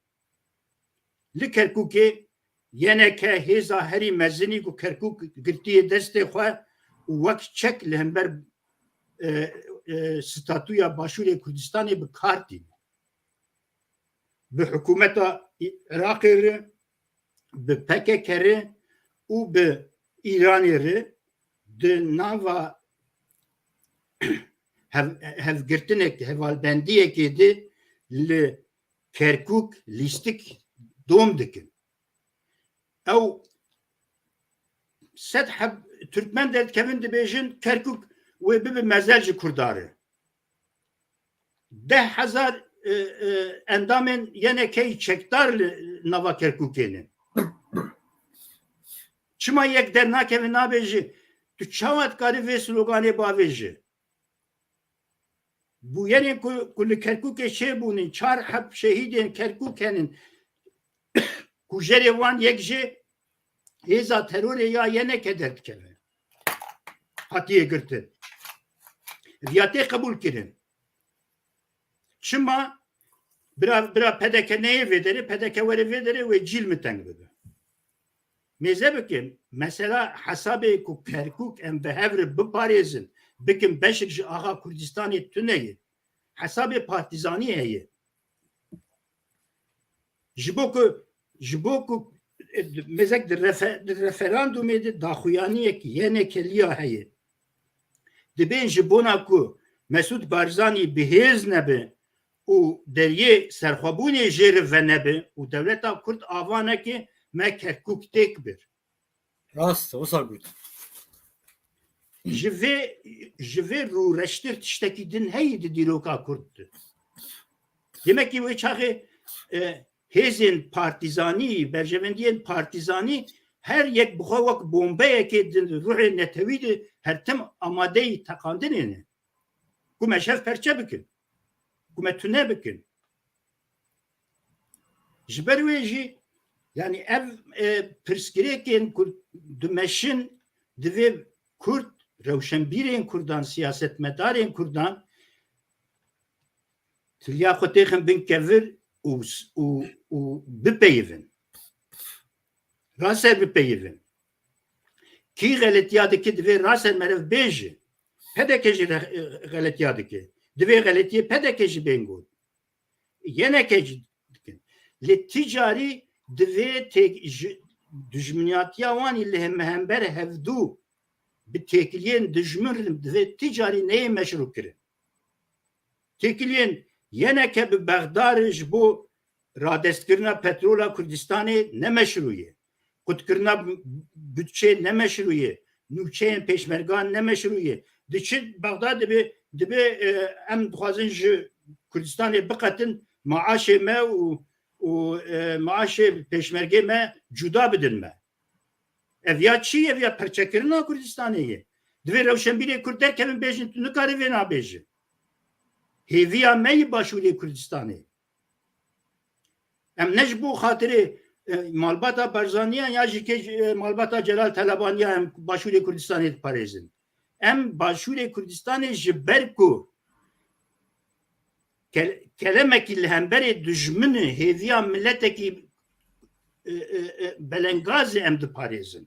Li Kerkûkê yeneke hêza herî mezinî ku Kerkûk girtiye destê xwe û wek çek li hember statûya Başûrê Kurdistanê bi kar tîne. Bi hikûmeta Iraqê re, bi PKK re û bi İranê re di nava hevgirtinekê, hevalbendiyekê de li Kerkûk lîstik dom dikin. Ew sed Türkmen derkevin dibêjin Kerkûk wê bibe mezel ji Kurdar e. 10,000 endamên yenekê çekdar li nava Kerkûkê ne. Çima yek dernakevin nabêjî tu çawa dikarî vê sloganê bavêjî. Bu yenê ku li Kerkûkê çêbûnin çar heb şehîdên Kerkûk henin ku jerê wan yek jê hêza terorê ya yeneke derdikeve. Hatiye girtin. Riyatê qebûl kirin. Çima bira pedeke neyê vedere, pedeke were vedere ve cil mi teng bibe. Mêze bikin, mesela hesabê ku Kerkûk em bi hev re biparêzin, bikin beşik ji axa Kurdistanê tuneyê, hesabê partîzanî heye. Ji bo ku mêzek di referandumê de daxuyaniyek yenekeliya heye. Dibên ji bona ku Mesûd Barzanî bihêz nebe û deriyê serxwebûnê jê re venebe û dewleta Kurd avanekê me Kerkûk têk bir. Rast, wisa gut. Ji vê rûreştir tiştekî din heyî di dîroka Kurd de. Demekî wê çaxê hêzên partîzanî, berjevendiyên partîzanî her yek bi xwe wek bombeyekê din ruhê netewî de her tim amadeyî teqandinê ne. Ku me şev perçe bikin. Ku me tune bikin. Ji ber wê jî yani ev pirsgirêkên ku dimeşin divê Kurd, rewşenbîrên Kurdan, siyasetmedarên Kurdan tiliya xwe têxin bin kevir û bipeyivin. Raser bipeyivin. Kî geletiya dike divê raser merev bêje. Pedeke jî geletiya dike. Divê geletiyê pedeke jî bên got. Yeneke jî dikin. Lê ticarî divê dijminiyatiya wanî li hember hevdû bi têkiliyên dijmin divê ticarî neyê meşru kirin. تکلین یه که به بغدارش بو رادستکرنا پترولا کردستانی نمشروعه خودکرنا bütçe نمشروعه نوچه پیشمرگان نمشروعه دیچه بغداد دبی ام خوازن کردستانی بقتن معاش ما و معاش پیشمرگه ما جدا بدن ما evya çi evya perçekirina Kurdistaniye dve rewşenbîrê Kurd derkevin bêjin tu nikarî vê nabêjî hêviya me yê başûrê Kurdistanê em ne ji bo xatirê malbata Barzaniyan ya jî kê malbata Celal Telebaniya em başûrê Kurdistanê diparêzin em başûrê Kurdistanê ji ber ku kelemekî li hemberê dijminê hêviya milletekî belengazê em diparêzin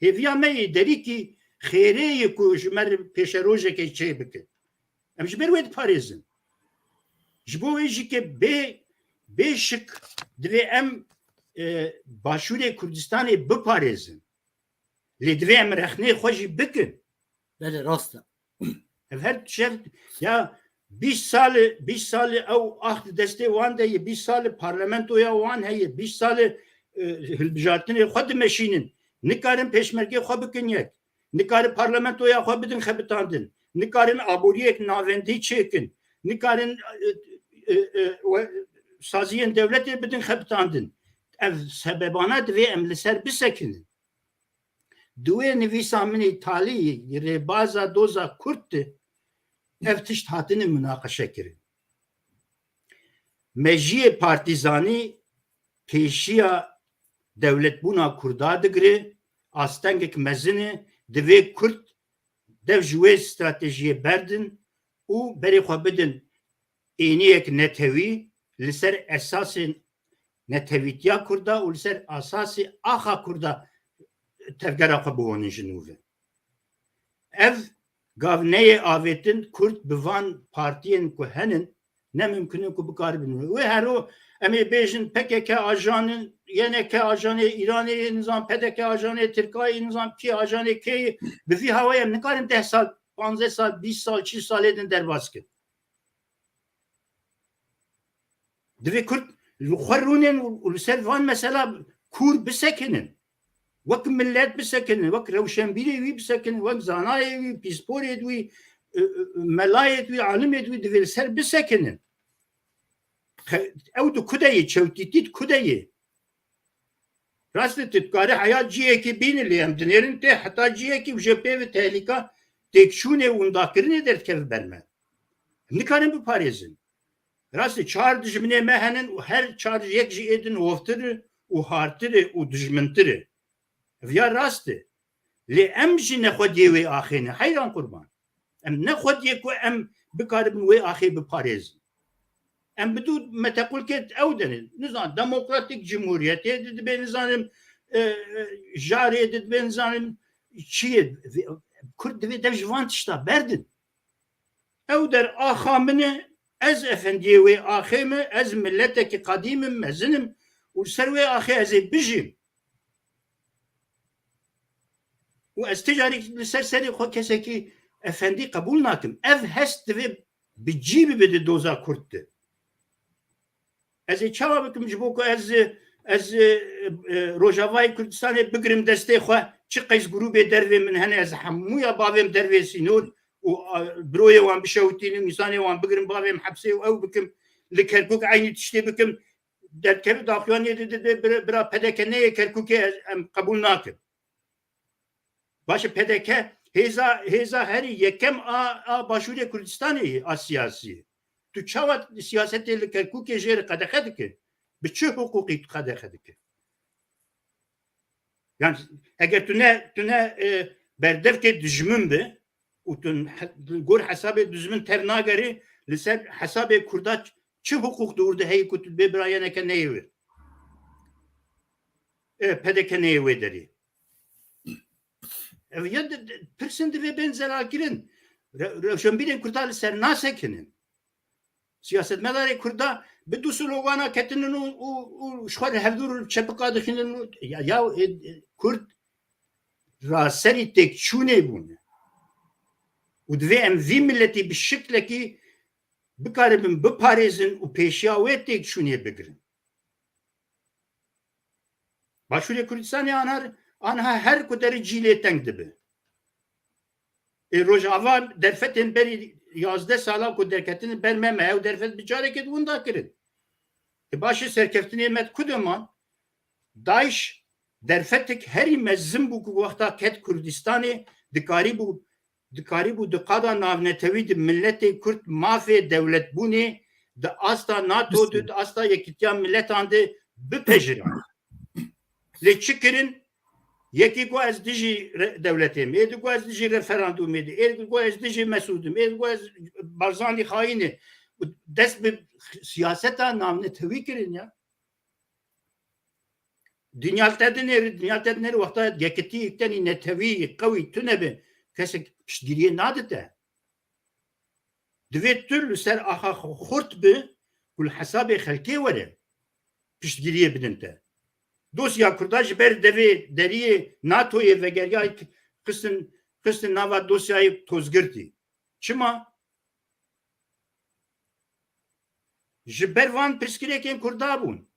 hêviya me yê derîkî xêreyê ku ji me pêşerojekê çê bikin em ji ber wê diparêzin ji bo wê jî ke bê şik divê em başûrê Kurdistanê biparêzin lê divê em rexnê xwe jî bikin Bele rast e. ev her şev ya 20 salê ew ax di destê wan de yê 20 salê parlamentoya wan heye 20 salê hilbijartinê xwe dimeşînin nikarin pêşmergê xwe bikin yek nikarin parlamentoya xwe bidin xebitandin nikarin aboriyek navendî çêkin nikarin saziyên devletê bidin xebitandin ev sebebana divê em li ser bisekinin duê nivîsa min talî rêbaza doza Kurd de ev tişt hatine münaqeşe kirin meciyê partîzanî pêşiya devletbûna Kurda digire astengek mezinê divê Kurd dev ji wê stratejiyê berdin û berê xwe bidin êniyek netewî li ser esasên netewîtiya Kurda û li ser asasê axa Kurda tevgera xwe bihûnin ji nû ve ev gavneyê avêtin Kurd bi van partiyên ku henin ne mümkün ku bikaribin wê hero em ê bêjin PKK ajanên YNK ajanê Îranê nizam PDK ajanê Tirkayê nizam kê ajanê kê bi vî hawayê em nikarin 10 sal 15 sal 20 sal 40 salê din derbas kin divê Kurd li xwe rûnin û li ser van mesela Kur bisekinin wek millet bisekinin wek rewşenbîrê wî bisekinin wek zanayê wî pîsporê wî melayê wî alimê wî divê li ser bisekinin ew di kudeyê çewtîtî kudeyê rastî tu dikarî heya ciyekê bînî lê em dinêrin tê heta ciyekî ji pê ve tehlîka têkşûnê û undakirinê derdikeve ber me em nikarin biparêzin rastî çar dijminê me henin û her çar yek jî êdin hoftir û hartir û dijmintir ya rast e lê em jî nexwediyê wê axê ne heyran qurban em nexwediye ku em bikaribin wê axê biparêzin em bi dû metequlkê ew denin nizan demokratik cumhuriyetê dibe nizanim jarê dibe nizanim çiyê Kurd divê dev ji van tişta berdin ew der axa min e ez efendiyê wê axê me ez milletekî qedîmim mezinim û ser wê axê ez ê bijîm û ez ticarî li ser serê xwe kesekî efendî qebûl nakim ev hest divê bi cî bibide doza Kurd de ez ê çawa bikim ji bo ku ez Rojavayê Kurdistanê bigirim destê xwe çi qeys grûpê dervê min hene ez hemûya bavêm dervê sînor û biroyê wan bişewitînim nîsanê wan bigirim bavêm hepsê û ew bikim li Kerkûk aynî tiştê bikim derkevî daxuyaniyê de bira PDK'neyê Kerkûkê em qebûl nakim baş PDK hêza herî yekem a başûrê Kurdistanê a siyasî tu çawa siyasetê li Kerkûkê jê qedexe dike bi çi hukukî tu qedexe dike yani eger tu ne berdevkê dijmin be û tu gor hesabê dijmin tev nagerî li ser hesabê Kurda çi hukuk dûrde heyî ku tu bê bira yeneke neyê wê PDK neyê wê derî ev ya pirsin divê bên zerakirin rewşenbîrên Kurda li ser nasekinin siyasetmedarê Kurda bi du slogana ketinin û ji xwe hevdûr çepika dixinin ya Kurd raserî têkçûnê bûne û divê em vî milletî bi şiklekî bikaribin biparêzin û pêşiya wê têk şûnê bigirin. Başûrê Kurdistanê anha her ku derê cîlê teng dibe. Rojava derfetên berî 11 sala ku derketinin ber me ew derfet bi carekê wenda kirin. Başê serkeftinê me ku deman Daesh derfetek herî mezin bû ku wexta ket Kurdistanê dikarî bû di qada navnetewî di milletê Kurd mafê dewletbûnê di asta NATO di asta Yekîtiya Milletan de bipejirand. Lê çi kirin? Yekî ku ez dijî dewletê me, êdî ku ez dijî referandumê de, êdî ku ez dijî Mesûdim, êdî ku ez Barzanî xayînê. Dest bi siyaseta navnetewî kirin ya. Dünya tedinleri wexta yekîtî yektenî netewî qewî tu nebe kesek piştgiriyê nadite. Divê tu li ser axa xurt bi ku li hesabê xelkê were piştgiriyê bidin te. Dosya Kurda ji ber devê deriyê NATOyê vegeriyayê xistin nava dosyayê tozgirtî. Çima? Ji ber van pirsgirêkên Kurda bûn.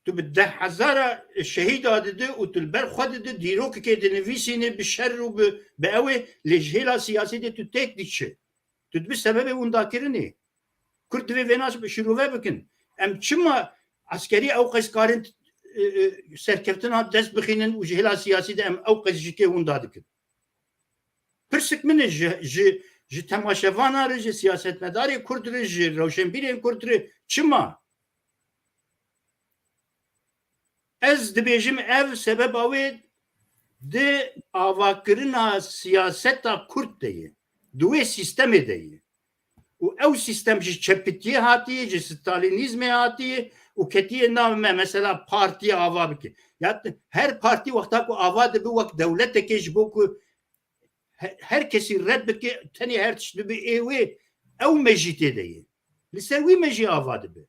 Tu bi 10,000 şehîd adide û tu li ber xwe dide dîrokekê dinivîsîne bi şer û bi ew lê ji hêla siyasî de tu têk diçe. Tu dibî sebebê windakirinê. Kurd divê vê nas şîrove bikin. Em çima askerî ew qes karin serkeftina dest bixînin û ji hêla siyasî de em ew qes jikê winda dikin. Pirsik min e ji temaşevanan re ji siyasetmedarê Kurd re ji rewşenbîrên Kurd re çima? Ez dibêjim ev sebeba wê di avakirina siyaseta Kurd de ye. Di wê sîstemê de ye. û ew sîstem ji çepitiyê hatiye, ji Stalinîzmê hatiye û ketiye nav me mesela partiye ava bike. Ya her partî wexta ku ava dibe wek dewletekê ji bo ku her kesî red bike tenê her tişt bibe êwê ew me jî tê de ye. Li ser wî me jî ava dibe.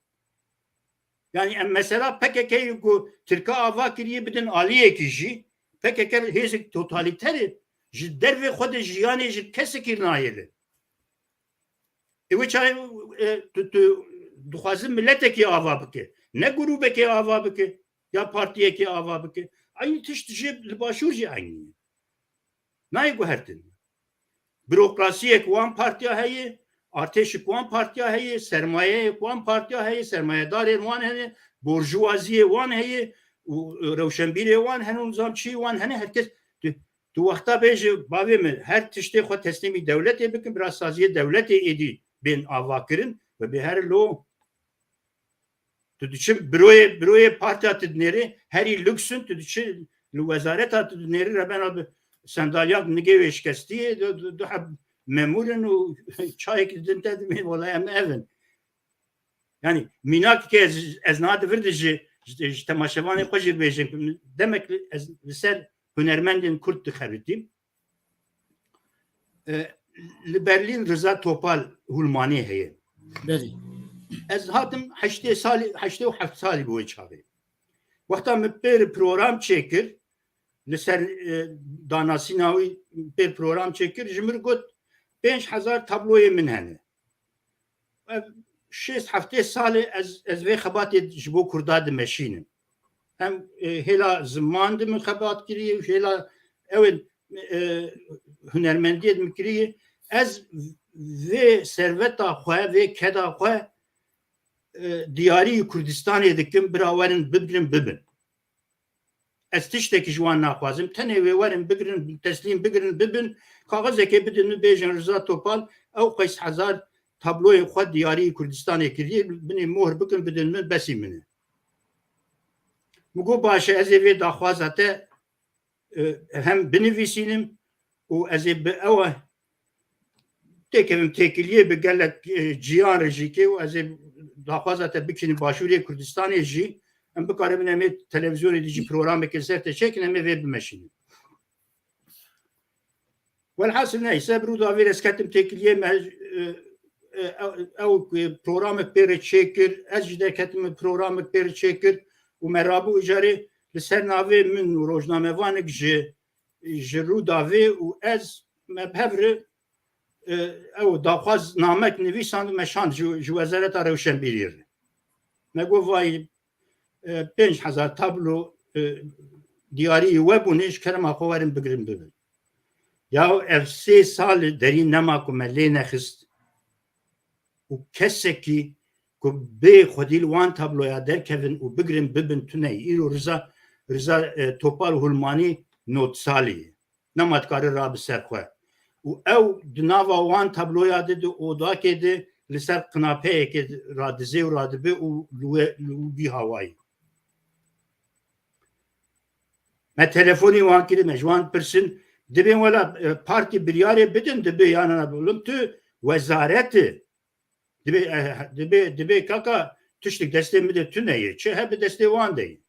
Yani mesela PKK'yı ku Türkiye ava kiriye bidin aliyekî jî PKK hêzek totaliter ji dervê xwe de jiyanê ji kesekî nayêle. Ew çay tu dixwazin milletekî ava bike. Ne grûbekê ava bike ya partiyekî ava bike. Aynı tişt jî li başûr jî aynı ye. Nayê guhertin. Bürokrasiyek wan partiya heye, artêşik wan partiya heye, sermayeyek wan partiya heye, sermayedarên wan hene, borjwaziyê wan heye û rewşenbîrê wan hene û nizamçî wan hene herkes tu wexta bêje bavê min her tiştê xwe teslîmî dewletê bikin, birasaziyê dewletê êdî bên avakirin ve bi her lo tu diçin büroyê partiya tu dinêrê herî lüksün tu diçin li wezareta tu dinêrî rebena sandalyak nigê wê şikestiyê du heb memurin û çayekî din te dimê wala em evin. Yani mînakekê ez nadivirdi ji temaşevanê xwe jî bêjim demek ez li ser hunermendên Kurd dixebitîm. Li Berlin Rıza Topal hulmanê heye. Berî. Ez hatim 87 salî bu wê çavê. Wexta min pêr program çêkir li ser danasîna wî pêr program çêkir ji min got 5,000 tabloyê min hene. 6-7 salê ez vê xebatê ji bo Kurda dimeşînim. Hem hêla ziman de min xebat kiriye hêla ew hunermendiyê min kiriye ez vê serveta xwe vê keda xwe diyarî Kurdistanê dikim birawerin bigirin bibin. Ez tiştekî ji wan naxwazim tenê wê werin bigirin teslîm bigirin bibin kaxezekê bidin min bêjin Rıza Topal ew 5,000 tabloyê xwe diyarî Kurdistanê kiriye binê mohr bikin bidin min besî min e. Mugo baş ez ê vê daxwaza te hem binivîsînim û ez ê bi ew têkevim têkiliyê bi gelek ciyan re jîkê û ez ê daxwaza te bikînim Başûrê Kurdistanê jî em bikaribin em ê televizyonê jî programekê ser te çekin em ê vê bimeşînin. Welhasil neyse bir davê ez ketim têkiliyê me ew programek pêrê çêkir ez jî derketim programek pêrê çêkir û me rabû ijarê li ser navê min û rojnamevanek ji rû davê û ez me hevre او داخواز نامک نویساند مشان جو وزارت روشنبیری مگو وای 5000 تابلو دیاری وبونش کرم اخو ورم بگرم ببین یا اف 3 سال دری نما کملی نخست و کسی کی که به خودیل وان تابلو یا در کردن و بگرم ببین تو نه ایرو رضا توپال هلمانی نوت سالی نماد کار را بسر خواه و او دناوا وان تابلو یا ده اودا که ده لسر قناپه که را دزه و را دبه و لو بی هوایی ما تلفونی وان کرد مجوان پرسن دبی ولا پارتی بریاره بدن دبی یعنی نبولم تو وزارت دبی کاکا تشتک دسته میده تو نیه چه هب دسته وان دی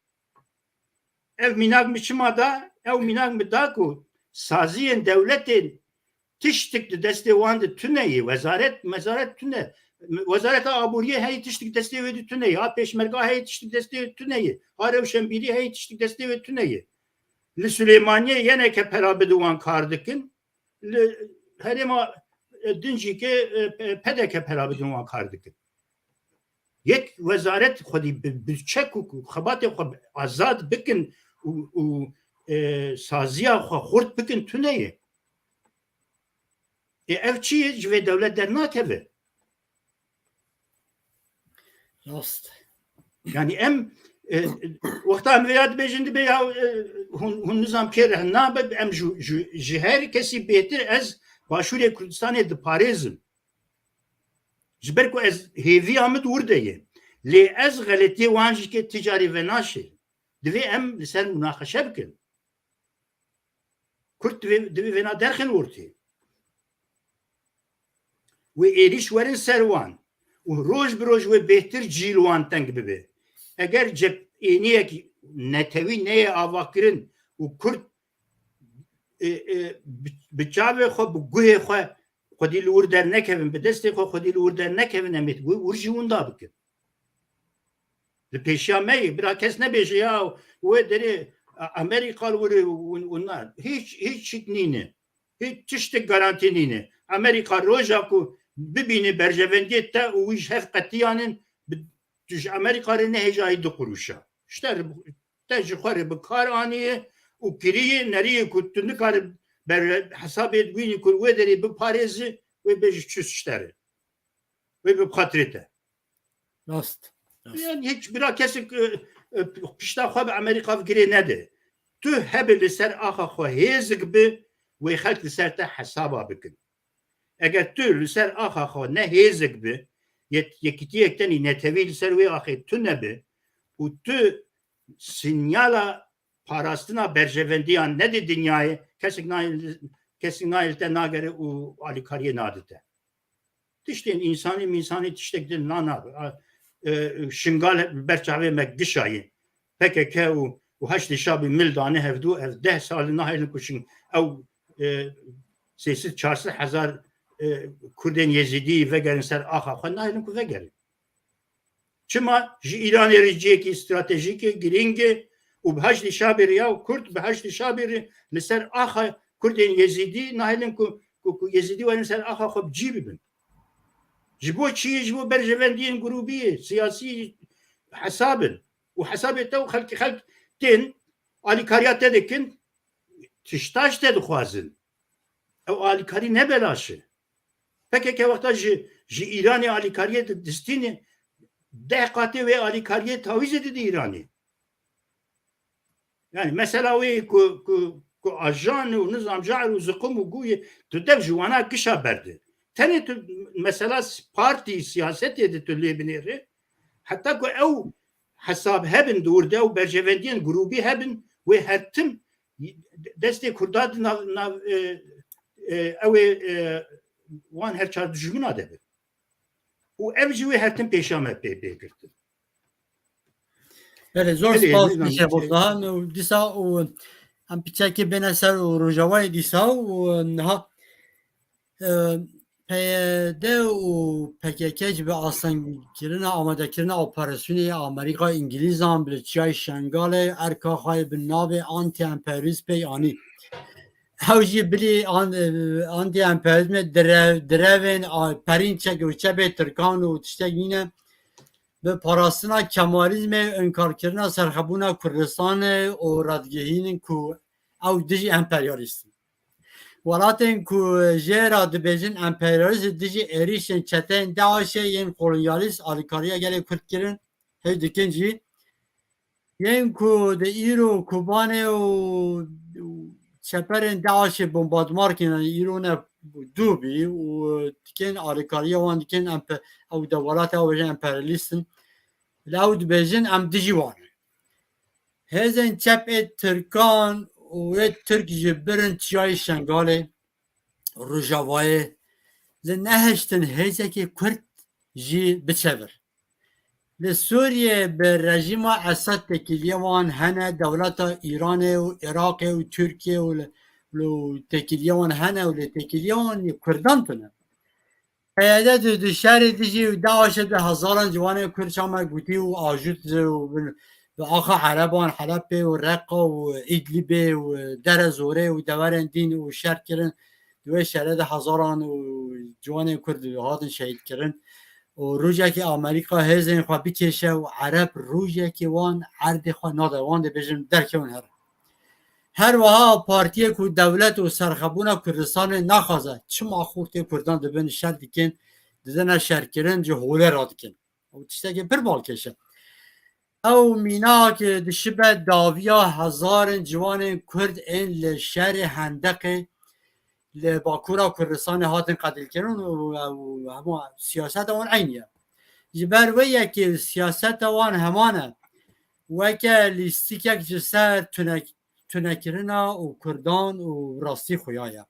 ev minak miçimada ev minak midaku saziyen devletin tiştik deste wandı tüneyi vezaret tüne vezaret aburiye hey tiştik deste ve tüneyi ha peşmerga hey tiştik deste tüneyi ha revşenbiri hey tiştik deste ve tüneyi li Süleymaniye yine ke perabe duvan kardıkin li herima dincike pedeke perabe duvan kardıkin yek vezaret xudi bilçek u xabat azad bikin و سازیا خو خورد بکن تو نیه اف چیه جوه دولت در ناکوه راست yani em وقتا ام ویاد بیجند به هون نظام کره نابه ام جو her کسی بهتر از باشور کردستان د پاریزم جبر کو از هیوی آمد ورده لی از غلطی وانجی که تجاری و ناشه دوی ام لسر مناقشه بکن کرد دوی ونا درخن ورتی و ایریش ورن سروان و روز بروز و بهتر جیلوان تنگ ببه اگر جب اینیه که نتوی نیه آواکرین و کرد بچاوه خو بگوه خو خودی لور در نکوین به دستی خو خودی لور در نکوین امید بوی ورجیون دا بکن پیشامی برا کس نبیشه یا و داره امریکا وره اونها هیچ چیت نینه هیچ چیشت گارانتی نینه امریکا روزا کو ببینه برجوندی تا ویش هف قطیانن توش امریکا رو نهجایی دو قروشا شتر تاجی خواره بکار آنیه و کریه نریه کتونی کار بر حساب ادوینی کن و داری بپارزه و بیش چوز شتره و بخاطرته راست yani hiç bir kesik pişta xwe bi Amerika girê nede. Tu hebe li ser axa xwe hêz gibi wê xelk li ser te hesaba bikin. Eger tu li ser axa xwe ne hêz gibi yekîtiyek tenî netewî li ser wê axê tu nebe û tu sinyala parastina berjevendiyan ne de dünyayê kesik nail te nagere û alîkariyê nadite. Tiştên insani tiştek din nana شنگال برچاوی مگشایی PKK و هشت شابی ملدانه هفدو اف 10 سال نهایل کشن او 300-400 هزار کردین یزیدی وگرن سر آخا خود نهایل کو وگرن چما جی ایران ریجیه کی استراتژیک گرینگه و به هشت شابی ریا و کرد به هشت شابی لسر آخا کردین یزیدی نهایل کو یزیدی و سر آخا خود جی ببین جبو چیه جبو برجوندین گروبیه سیاسی حسابن و حساب تو خلق تین آلیکاریات دکن تشتاش تدخوازن او آلیکاری نبلاشه پکه که وقتا جی ایرانی آلیکاریت دستینه ده قاطع و آلیکاریت تاویز دیدی ایرانی yani mesela o ku ajan و نظام جعل و زقوم و گویه تو دف جوانا کشا برده تاني مثلا بارتي سياسات يدتولي بنيري حتى كو او حساب هبن دور ده وبرجوندين جروبي هبن وهتم دستي كرداد ناف او وان هر چار دجمنا ده و افجوي هتم پیشامه بگرتن بله زور سپاس میشه بودن و دیسا و هم پیچه که بین سر و روژاوای دیسا و نها پیده و پکیکج به آسان گیرن آماده کردن اپراسیون آمریکا انگلیس هم بلچای شنگال ارکاخای به ناو آنتی امپریز پیانی هاوجی بلی آنتی امپریالیزم درون پرین چک و چپ ترکان و تشتگینه به پاراستنا کمالیزم انکار کردن سرخبونا کردستان و ردگهین کو او دیجی امپریالیست ولاتن کو جرا دبیجن امپریالیست دیجی ایریشن چتن داشه ین کولونیالیست آلیکاریا گلی کرد کرن هی دکنجی ین کو ده ایرو کوبانه و چپرن داشه بمبادمار کنن ایرو نه دوبی و دکن آلیکاریا وان دکن او دولات او بجن امپریالیستن لاود بيجن ام ديجوان هزن چپ ترکان و ترک جبرن تجای شنگاله روژاوای لنهشتن هزه که کرد جی بچور لسوریه به رژیم اسد تکیلیوان هنه دولت ایران و عراق و ترکیه و تکیلیوان هنه و تکیلیوان کردان تنه قیادت دو شهر دیجی و داعش ده هزاران جوان کرد شامه گوتی و آجود و آخا عربان حلب و رقا و ایدلیب و در زوره و دورن دین و شهر کرن دوی شهر ده هزاران و جوان کرد هاتن شهید کرن و روژه که آمریکا هزین خواه بکشه و عرب روژه که وان عرد خواه ناده وان ده بجن درکون هر وها پارتیه که دولت و سرخبون کردستان نخوازه چما خورده کردان دبن شر دیکن دیدن شر کرن جو حوله را دیکن او تشته که پر بال کشه او مینا که دشبه داویا هزار جوان کرد این لشهر هندق لباکورا کردستان هاتن قتل کرن و همه سیاست وان عینیه جبر ویه که سیاست وان همانه وکه لیستیک یک جسر تونکرنا و کردان و راستی خویایا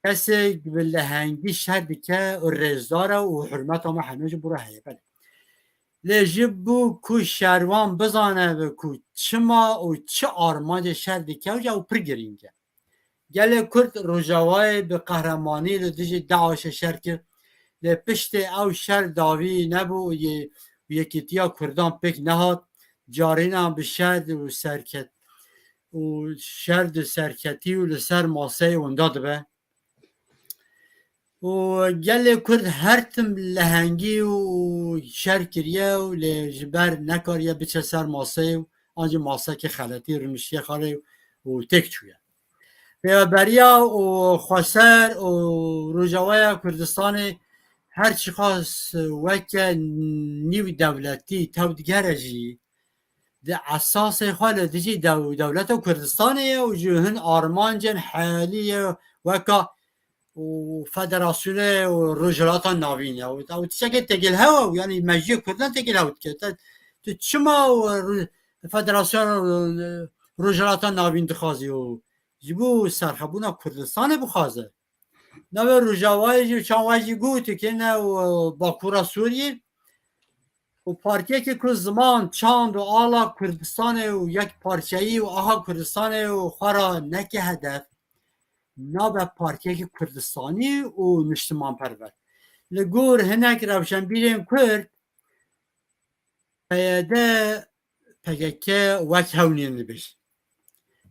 کسی به لحنگی شهر که و رزداره و حرمت همه هنوز برو حیبه لجب بو کو شهروان بزانه و کو چما و چه آرمانج شهر که و جا و پرگرینگه گله کرد روژاوای به قهرمانی لدیج دعاش شهر که لپشت او شهر داوی نبو و یکیتیا کردان پک نهاد جارینا به شهر و سرکت و شرد سرکتی و لسر ماسه اونداد به و گل کرد هر تم لهنگی و شر کریه و لجبر نکاریه بچه سر ماسه و آنجا ماسه که خلطی رنشیه خاله و تک چویه بریا و خسر و روژاوای کردستان هر چی خواست وکه نیو دولتی تو دیگر جی ده اساس خال دیجی دولت و کردستانه و جهن آرمانجن حالیه وکا و فدراسیون و رجالات ناوینه و تشکه تگل هوا یعنی مجیه کردن تگل هوا که تو چما و فدراسیون رجالات ناوین دخوازی و جبو سرخبونا کردستانه بخوازه نوه رجاوای جو چانواجی گوتی که نه و باکورا سوریه و پارتیه که زمان چاند و آلا کردستان و یک پارچه‌ای و آها کردستان و خورا نکه هدف نابه پارتیه که کردستانی و نشتمان پرور لگور هنک روشن بیرین کرد پیاده پگکه وک هونین لبش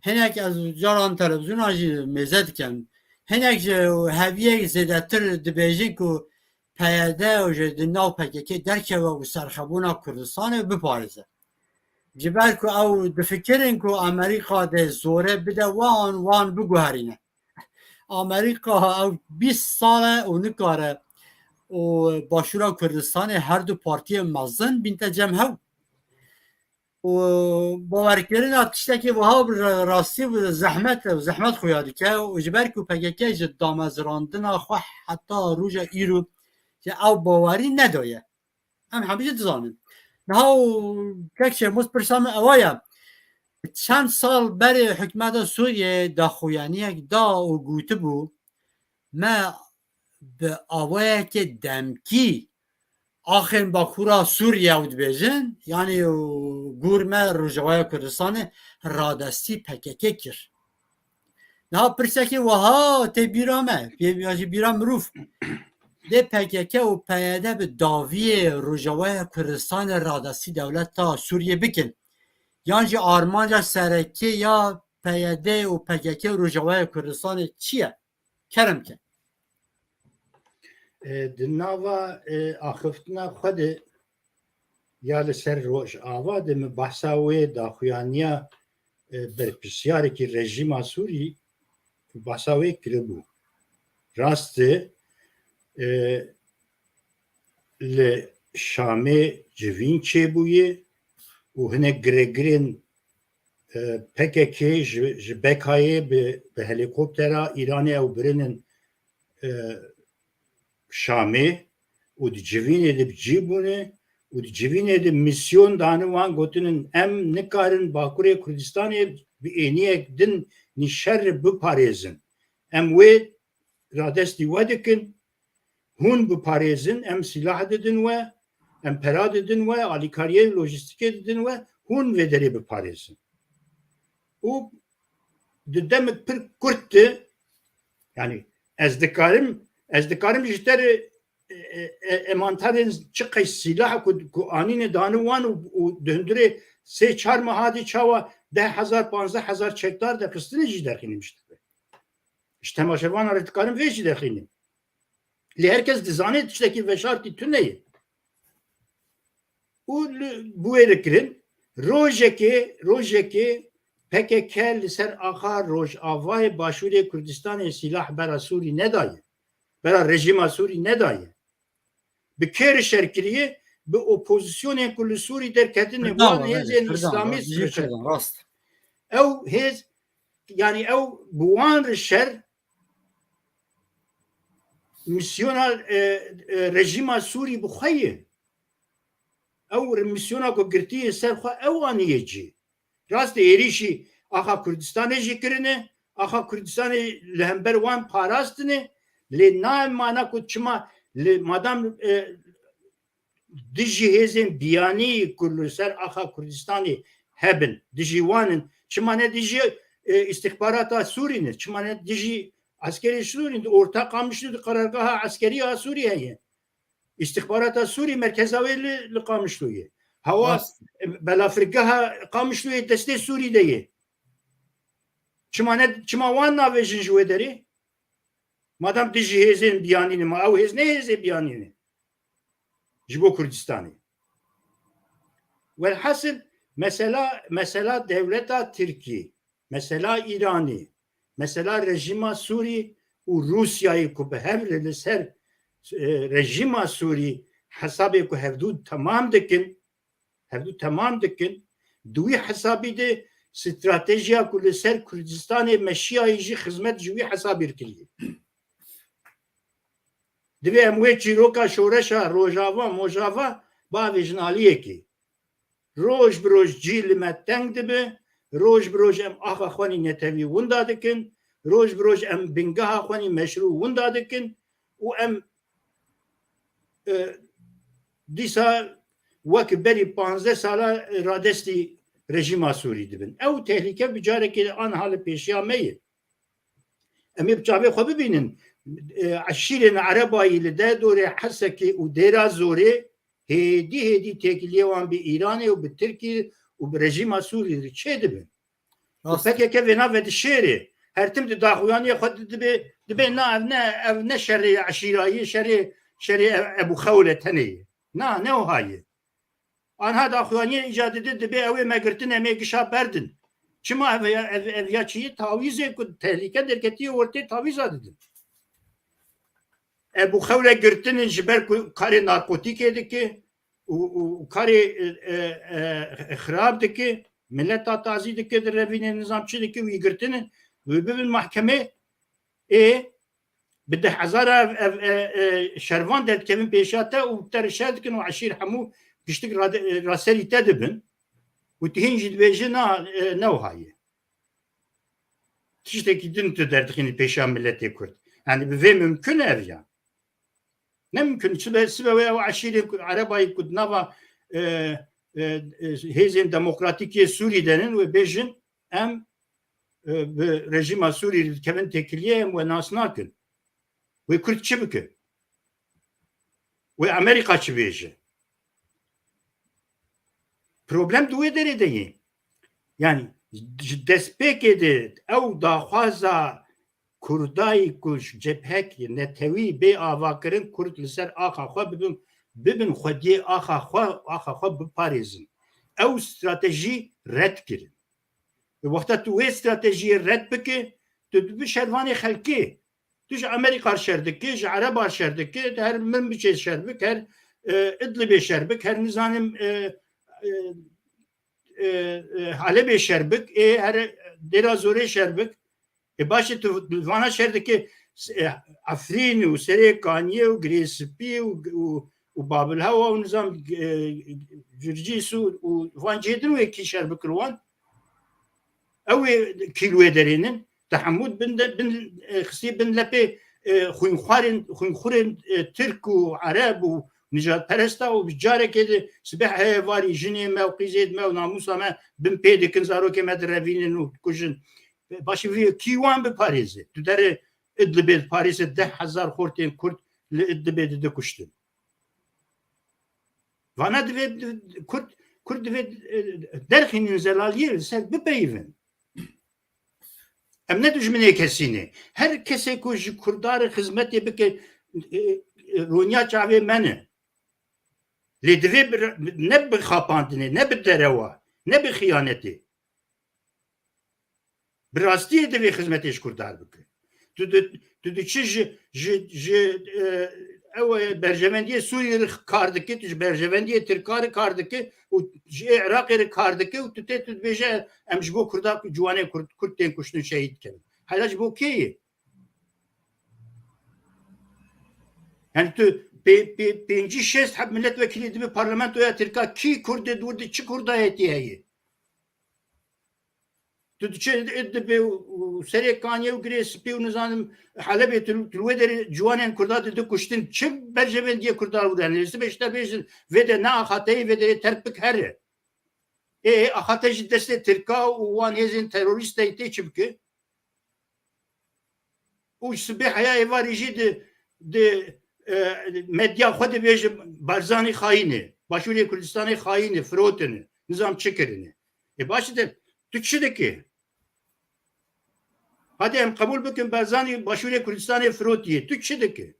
هنک از جاران تلویزیون آجی میزد کن هنک هویه زیدتر دبیجی که پیاده و جد ناو پکه درکه و سرخبونا کردستان بپارزه جبر که او دفکرین که امریکا ده زوره بده وان بگوهرینه امریکا او 20 ساله و نکاره و باشورا کردستان هر دو پارتی مزن بینت جمع و باورکرین آتشته که وها راستی و زحمت خویادی که و جبر که پکه جد دامزراندن خواه حتی روژا ایرو که او باوری ندایه همیشه دزانیم نه ککشه مصپرسام اوایا چند سال برای حکمت سوریه دا خویانی دا و گوته بو ما به آوایا که دمکی آخر باکورا سوریه ود بیجن یعنی گور ما روژوای کردستان رادستی پککه کر نه پرسه که وها تی بیرامه بیرام روف ده پککه و پیاده به داوی روژاوای کردستان رادستی دولت تا سوریه بکن یعنی آرمانجا سرکی یا PYD û PKK û Rojavaya Kurdistanê çi ye? Kerem ke. Di nava axiftina xwe de ya li ser Rojava de min behsa wê daxuyaniya berpirsiyarekî rejîma Sûrî behsa wê kiribû. Rast e li Şamê civîn çêbûye û hinek girêgirên PKK ji Bekayê bi helîkoptera Îranê ew birinin Şamê û di civînê de cîbûne û di civînê de misyon danî wan gotinin em nikarin Bakurê Kurdistanê bi êniyek din nîşer biparêzin. Em wê radestî we dikin, hûn biparêzin, em silah didin we, em pera didin we, alîkariyê lojîstikê didin we, hûn vê derê biparêzin. û di demek pir kurt di, yani ez dikarim ji terê emanterên çi qeş silah ku anîne danî wan û di hundirê 3-4 mehadî çawa 10,000-15,000 çekdar de xistinê jî derxînim ji te. Ji temaşevanan re dikarim vê jî derxînim. Lê herkes dizanê tiştekî veşartî tune ye. û bu wê dikirin rojekê PKK li ser axa Rojavayê Başûrê Kurdistanê silah bera Sûrî nedaye. Bera rejîma Sûrî nedaye. Bi kêrî şerkiriyê bi opozisyonên ku li Sûrî derketine wan hêzên İslamîst rast. ew hêz yani ew bi wan re şer misyona rejîma Sûrî bi xwe ye. Ew misyona ku girtiye ser xwe ew aniye cî. Rast êrişî axa Kurdistanê jî kirine, axa Kurdistanê li hember wan parastine, lê namana ku çima li madam dijî hêzên biyanî ku li ser axa Kurdistanê hebin, dijî wanin, çima ne dijî istihbarata Sûrî ne, çima ne dijî askerî Sûrî orta qamişli di qarargaha askeriya Sûrî heye. İstihbarata Sûrî merkeza wê li Qamişloyê. Hewa belafirgeha Qamişloyê destê Sûrî de ye. Çima wan navêjin ji wê derê? Madem dijî hêzên biyanî ne, ma ew hêz ne hêzê biyanî ne? Ji bo Kurdistanê. Velhasil mesela devleta Tirkiye, mesela İranê, mesela rejîma Sûrî û Rusyayê ku bi hev li ser rejîma Sûrî hesabê ku hevdû temam dikin, di wî hesabî de stratejiya ku li ser Kurdistanê Meşiyayê jî xizmet ji wî hesabê kiriye. Divê em wê çîroka şoreşa Rojava, Mojava bavêjin aliyekê. Roj bi roj cî li me teng dibe, roj bi roj em axa xwenî netewî winda dikin, roj bi roj em bingeha xwenî meşrû winda dikin û em dîsa wek berî 15 sala radestî rejîma Sûrî dibin. Ew tehlike bi carekê anha li pêşiya me ye. Em ê bi çavê xwe bibînin eşîrên Erebayî li deh dorê Hesekê û Dêra Zorê hêdî têkiliye wan bi Îranê û bi Tirkiye û bi rejîma Sûrî re çê dibin. PKK vê nave di şêrê her tim di daxuyaniyê xwe dibe na ev ne şerê eşîrayî şerê Ebu Xewle tenê ye. Na ne wiha ye. Anha daxuyaniyê îcad didin dibe ew ê me girtin em ê gişa berdin. Çima ev ya çiyê tawîzê ku tehlike derketiye ortê tawîza didin. Ebu Xewle girtinin ji ber ku karê narkotîkê dike û karê xirab dike, milleta tazî dike di revînê nizamçî dike wî girtinin wê bibin mahkemê bi 10,000 şervan derkevin pêşa te û te rişe dikin û eşîr hemû piştik raserî te dibin û tu hîn jî dibêje ne wiha ye. Tiştekî din tu derdixînî pêşa milletê Kurd. Yani bi vê mümkün e ev ya. Ne mümkün? Sibe ve eşîrê Erebayî ku nava hêzên demokratîkê Sûrî denin ve bêjin em bi rejîma Sûrî dikevin têkiliyê em we nas nakin. Wê Kurd çi bike? Wê Amerîka çi bêje? Problem di wê derê de ye. Yani destpêkê de ew daxwaza Kurdayê ku cephekî netewî bê avakirin Kurd li ser axa xwe bibin xwediyê axa xwe biparêzin. Ew stratejî red kirin. Bi wexta tu wê stratejiyê red bike, tu dibî şervanê xelkê. Tu ji Amerîka şer dikî, ji Ereba şer dikî, her Minbiçê şer bik, her İdlibê şer bik, her nizanim Halepê şer bik, her Dêra Zorê şer bik. Başê tu vana şer dikî Efrîn û Serê Kaniyê û Girêspî û Babilhewa û nizam Circîs û van cêdin wekî şer bikir wan. Ew ê kîlwê derênin tehemûd xistî bin lepê xwînxwarên Tirk û Ereb û nijadperesta û bi carekê de sibeh heye varî jinê me û qîzê me û namûsa me bin pê dikin zarokê me direvînin û dikujin. Başê vê kî wan biparêze? Tu derê İdlibê diparêze 10,000 xortên Kurd li İdlibê de dikuştin. Vana divê Kurd divê derxînin zelaliyê li ser bipeyivin. Em ne dijminê kesî ne. Her kesê ku ji Kurdarê xizmetê bike rûniya çavê me ne. Lê divê ne bi xapandinê, ne bi derewa, ne bi xiyanetê. Bi rastiyê divê xizmetê ji Kurdar bike. Tu diçî ji ew berjevendiyê Sûriyê kar dike, tu ji berjevendiyê Tirkarê kar dike û ji Iraqê re kar dike û tu dibêje em ji bo Kurda ciwanê Kurd tên kuştin şehîd kirin. Hela ji bo kê ye? Yani tu pêncî şêst heb milletvekilî dibe parlamentoya Tirka kî Kurdê dûr di çi Kurda hêtî heye? Tu diçe İdlibê û Serê Kaniyê û Girêspî û nizanim Helepê tu wê derê ciwanên Kurda dikuştin çi berjevendiyê Kurdar bûdan? Lê beşte bêjin vê de ne axateyê vê derê terk bik here. Axate ji destê Tirka û wan hêzên terorîstê tê çi bike? û sibê heya êvarî jî di medya xwe dibêje Barzanî xayînê, Başûrê Kurdistanê xayînê, firotine, nizam çi kirine. Başê de tu çi dikî? Hadi em qebûl bikin Barzanî Başûrê Kurdistanê firotiye, tu çi dikî?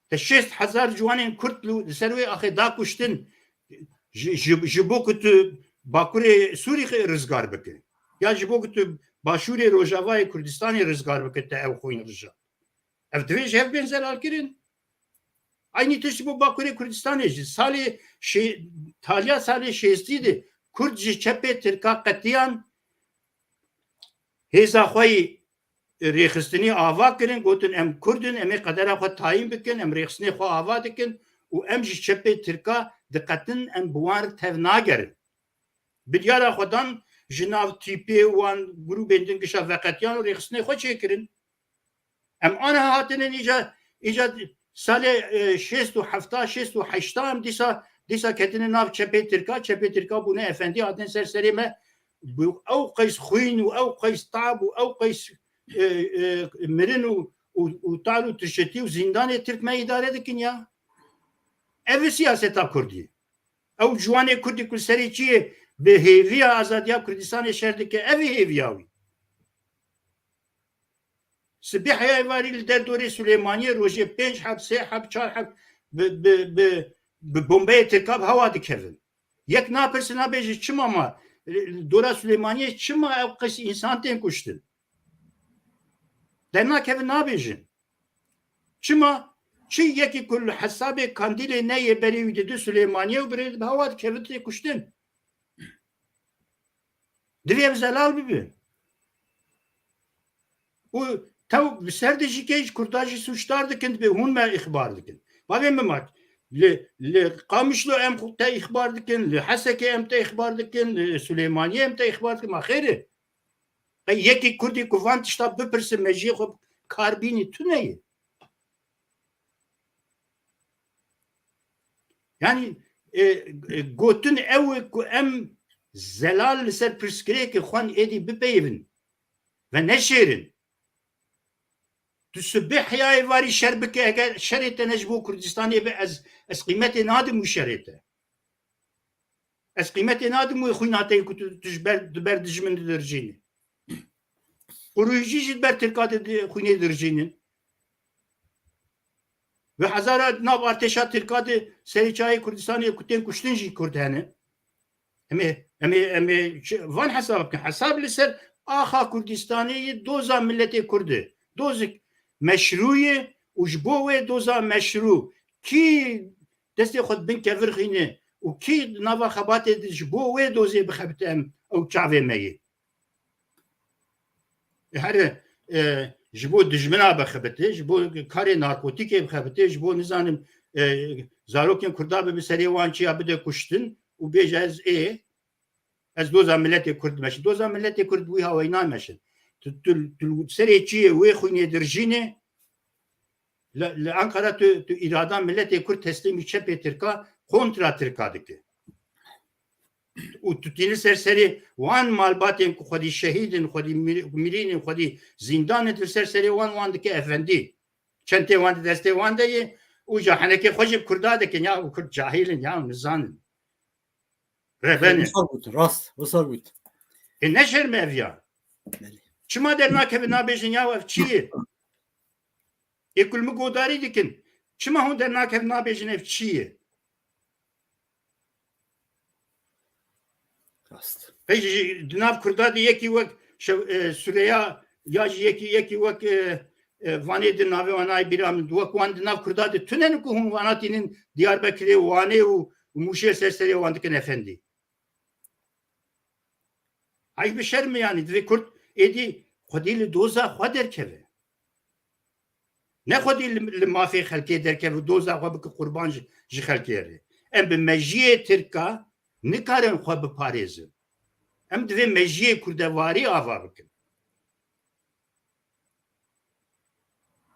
Te 6,000 ciwanên Kurd li ser wê axê dakuştin ji bo ku tu Bakurê Sûrî rizgar bike. Ya ji bo ku tu Başûrê Rojavayê Kurdistanê rizgar bike te ew xwîn rija. Ev divê ji hev bên zelal kirin. Aynı tişt bu Bakurê Kurdistanê jî salê taliya salê şêstî de Kurd ji çepê Tirka qetiyan hêza xwe yî rêxistinî ava kirin, gotin em Kurdin, em ê qedera xwe tayîn bikin, em rêxistinê xwe ava dikin û em ji çepê Tirka diqetin em bi wan re tev nagerin. Biryara xwedan ji nav tîpê wan grûpên din gişa veqetiyan û rêxistinê xwe çêkirin. Em aniha hatinin îca salê 670 em dîsa ketine nav çepê Tirka, çepê Tirka bûne efendî hatin ser serê me ew qeys xwîn û ew qeys tab û ew qeys mirin û tal û tişetî û zindanê Tirk me îdare dikin ya. Ev siyaseta Kurdî. Ew ciwanê Kurdî ku serê çi ye bi hêviya azadiya Kurdistanê şer dike, ev ê hêviya wî. Sibê heya êvarî li derdorê Süleymaniyê rojê 5 heb, 3 heb, 4 heb bi bombeyê Tirka hewa dikevin. Yek napirsin nabêje çima ma dora Süleymaniyê çima ew qeys însan tên kuştin. Dernakevin nabêjin. Çima çi yekî ku li hesabê Kandîlê neyê berê wî didi Süleymaniyê û birê hewa dikevin tê kuştin. Divê ev zelal bibe. û tew bi ser de jî kê Kurda jî suçdar dikin dibê hûn me îxbar dikin. Bavê min mat li Qamişlo em te îxbar dikin, li Hesekê em te îxbar dikin, li Süleymaniyê em te îxbar dikin. Ma xêrê. Yekî Kurdî ku van tişta bipirsin me jî xwe kar bînî tu neyê? Yani gotin ew ku em zelal li ser pirsgirêkê xwan êdî bipeyivin ve neşêrin. Tu sibê heyayê varî şer bike eger şerê te ne ji bo Kurdistanê be ez qîmetê nadim wî şerê te. Ez kıymeti nadim ve xuynateyi ku ber dijmin dirjini. Kuruyucu jidber Türkade xuyne dirjinin. Ve hazara nav arteşa Türkade Seriçayı Kurdistan'ı kuten kuştun jî Kurdhane. Emi van hesab hesab liser axa Kurdistan'ı doza milleti Kurdi. Dozik meşruye ujbo ve doza meşru ki desti xod bin kevir xine u ki nava xabat ediş bo ve doze bixebtem o çavemeyi. Her jibo dijmina bixebte jibo kare narkotike bixebte jibo nizanim zarokên Kurda bi serê wan çiya bide kuştin û bêje ez doza milletê Kurd meşin. Doza milletê Kurd wî hawayî nameşin. Serê çiyê wê xwînê dirjînê li Ankara tu îradan milletê Kurd teslîmî çepê Tirka kontra Tirka dike. û tu tînî ser serê wan malbatên ku xwedî şehîdin, xwedî mirînin, xwedî zindanê tu ser serê wan dike efendî. Çentê wan di destê wan de ye û ja henekê xwe jî Kurda dikin ya û Kurd cahîlin ya nizanin. Rebenin. Rast, wisa gut. Ne şerm ev ya? Çima dernakevin nabêjin ya ev çi ye? Kul mi godarî dikin. Çima hûn dernakevin nabêjin ev çi ye? Rast. Peki Dinav Kurda di yekî wek Süreya ya jî yekî wek Vanê di navê wanayê bîra min wek wan di nav Kurda di tunenin ku hûn wanatînin Diyarbekirê Wanê û Mûşê ser serê wan dikin efendî. Ay bir şer mi yani? Divê Kurd êdî xwedî li doza xwe derkeve. Ne xwedî li mafê xelkê derkeve doza xwe bike qurban ji xelkê re. Em bi mejiyê Tirka nikarin xwe biparêzin. Em divê mejiyê kurdewarî ava bikin.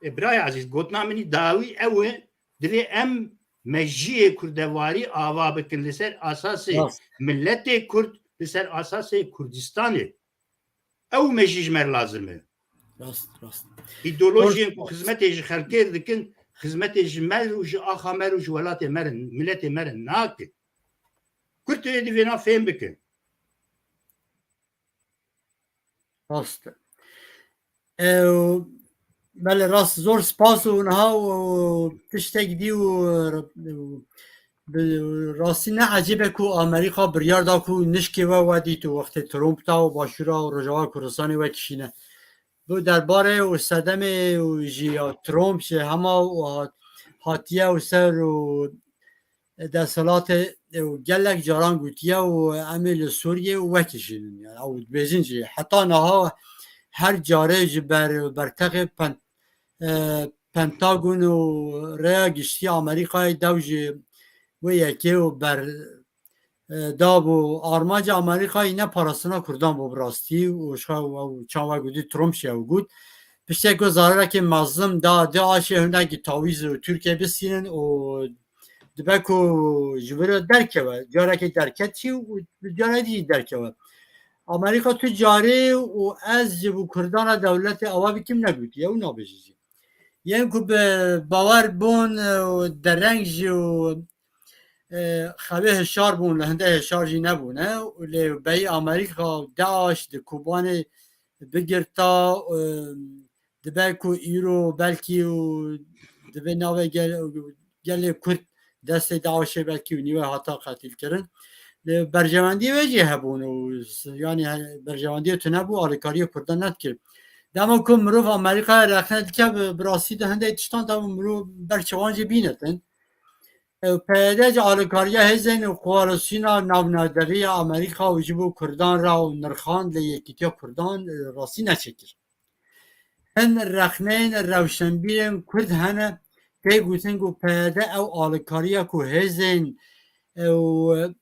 Birayê ezîz gotina minî dawî ew e divê em mejiyê kurdewarî ava bikin li ser asasê milletê Kurd li ser asasê Kurdistanê. Ew mejî ji me lazim e. Rast, rast. İdeolojiyên ku xizmetê ji xelkê dikin, xizmetê ji me û ji axa me û ji welatê me re milletê me re nakin. Kurd tê divê na fêm bikin. Rast. Bele rast zor spas û niha û tiştek dî û rastî ne ecîbe ku Amerîka biryar da ku nişkê we wedît û wextê Trump da û Başûra û Rojava Kurdistanê vekişîne. Bu derbarê û sedemê û jî Trump ji hema hatiye û ser û desthilatê û gelek caran gotiye û em ê li Sûriyê û vekişînin. Yani ew dibêjin jî heta niha her carê ji berteqê Pentagon û Rêya Giştî Amerîkayê dew jî wê yekê û dabû armaca Amerîkayê ne parastina Kurdan bû bi rastî û çawa gotî Trump jî ew got. Piştek ku zarerekê mezlim da Daişê hinekî tawîz û Tirkiye bisînin û dibe ku ji wir re derkeve. Carekê derketî û carê dî derkeve. Amerîka tu carê û ez ji bu Kurdana dewletê ava bikim negotiye ew nabêjî jî. Yên ku bi bawer bûn û dereng jî û xewê hişar bûn li hinde hişar jî nebûne lê beyî Amerîka Daeş di Kobanê bigirta dibe ku îro belkî û divê navê gelê Kurd destê Daişê belkî û nîve hata qetîlkirin. Berjewendiyê ve jî hebûn û yani berjewendiyê tu nebû alîkariyê Kurdan nedikir. Dema ku mirov Amerîkaya rexne dike bi rastî de hindê tiştan de mirov berçewan jî bînetin. PYD ji alîkariya hêzên û koalîsyona navnaderiya Amerîka û ji bo Kurdan ra û nirxand li Yekîtiya Kurdan rastî neçekir. Hin rexneyên rewşenbîrên Kurd hene tê gotin ku PYD ew alîkariya ku hêzên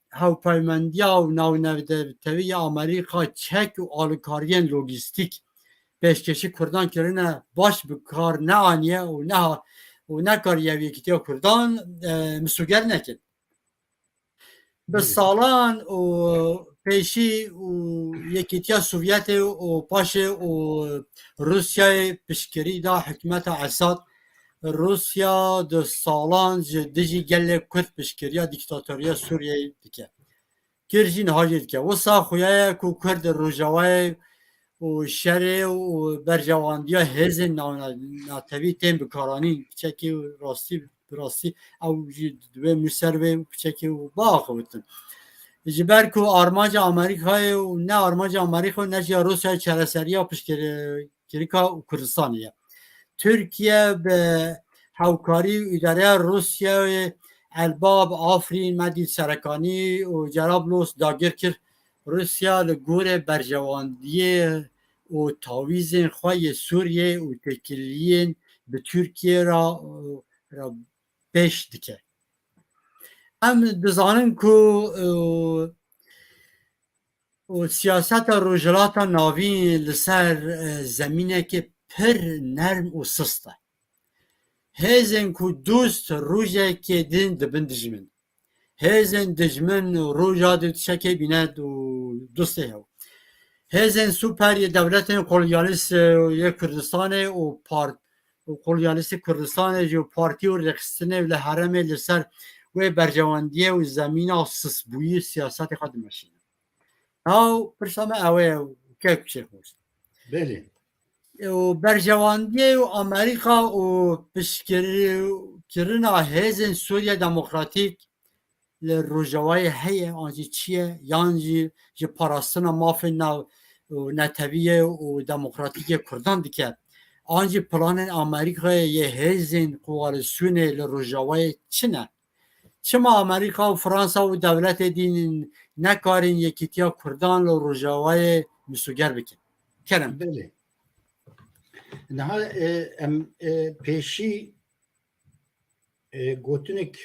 hewpeymandiya û navnaderiya Amerîka çek û alîkariyên logîstîk pêşkêşî Kurdan kirine baş bi kar neaniye û nekariye Yekîtiya Kurdan misûger nekin. Bi salan û pêşî û Yekîtiya Sovyetê û paşê û Rusyayê piştgirî da hikûmeta Esad Rusya di salan ji dijî gelê Kurd piştgiriya dîktatoriya Sûriyeyê dike. کرجین حاجت که و ساخویه کو کرد روجاوی و شر و برجواندیا هزن ناتوی تیم بکارانی چکی راستی او دوی مسر و چکی و باقی بودن جبر کو آرماج آمریکای و نه آرماج آمریکا نه جا روسیا چرسریا پشکریکا و کردستانیه ترکیه به هاوکاری اداره روسیا الباب آفرین مدید سرکانی و جرابلوس داگر کرد روسیا لگور برجواندیه و تاویزین خواهی سوریه و تکلیین به ترکیه را پیش دکه هم دزانن که سیاست روجلات ناوین لسر زمینه که پر نرم و سسته هزن که دوست روژه که دین دبن دجمن هزن دجمن روژا دو تشکه بیند و دوسته هاو هزن سوپر یه دولت کولونیالیست یه کردستان و کولونیالیست کردستان جو پارتی و رقصنه و لحرم لسر و برجواندیه و زمین سسبویی سیاست خود مشینه او پرسامه اوه که کشه خوست بله و برجواندیه و امریکا و پشکرنا هزن سوریا دموکراتیک لروجوای هیه آنجی چیه یانجی جی پاراستنا مافن نتویه و دموکراتیک کردان دیکه آنجی پلان امریکا یه هزن کوالسیون لروجوای چنه چما امریکا و فرانسا و دولت دین نکارین یکیتیا کردان لروجوای مسوگر بکن کرم بله نها ام پیشی گوتنک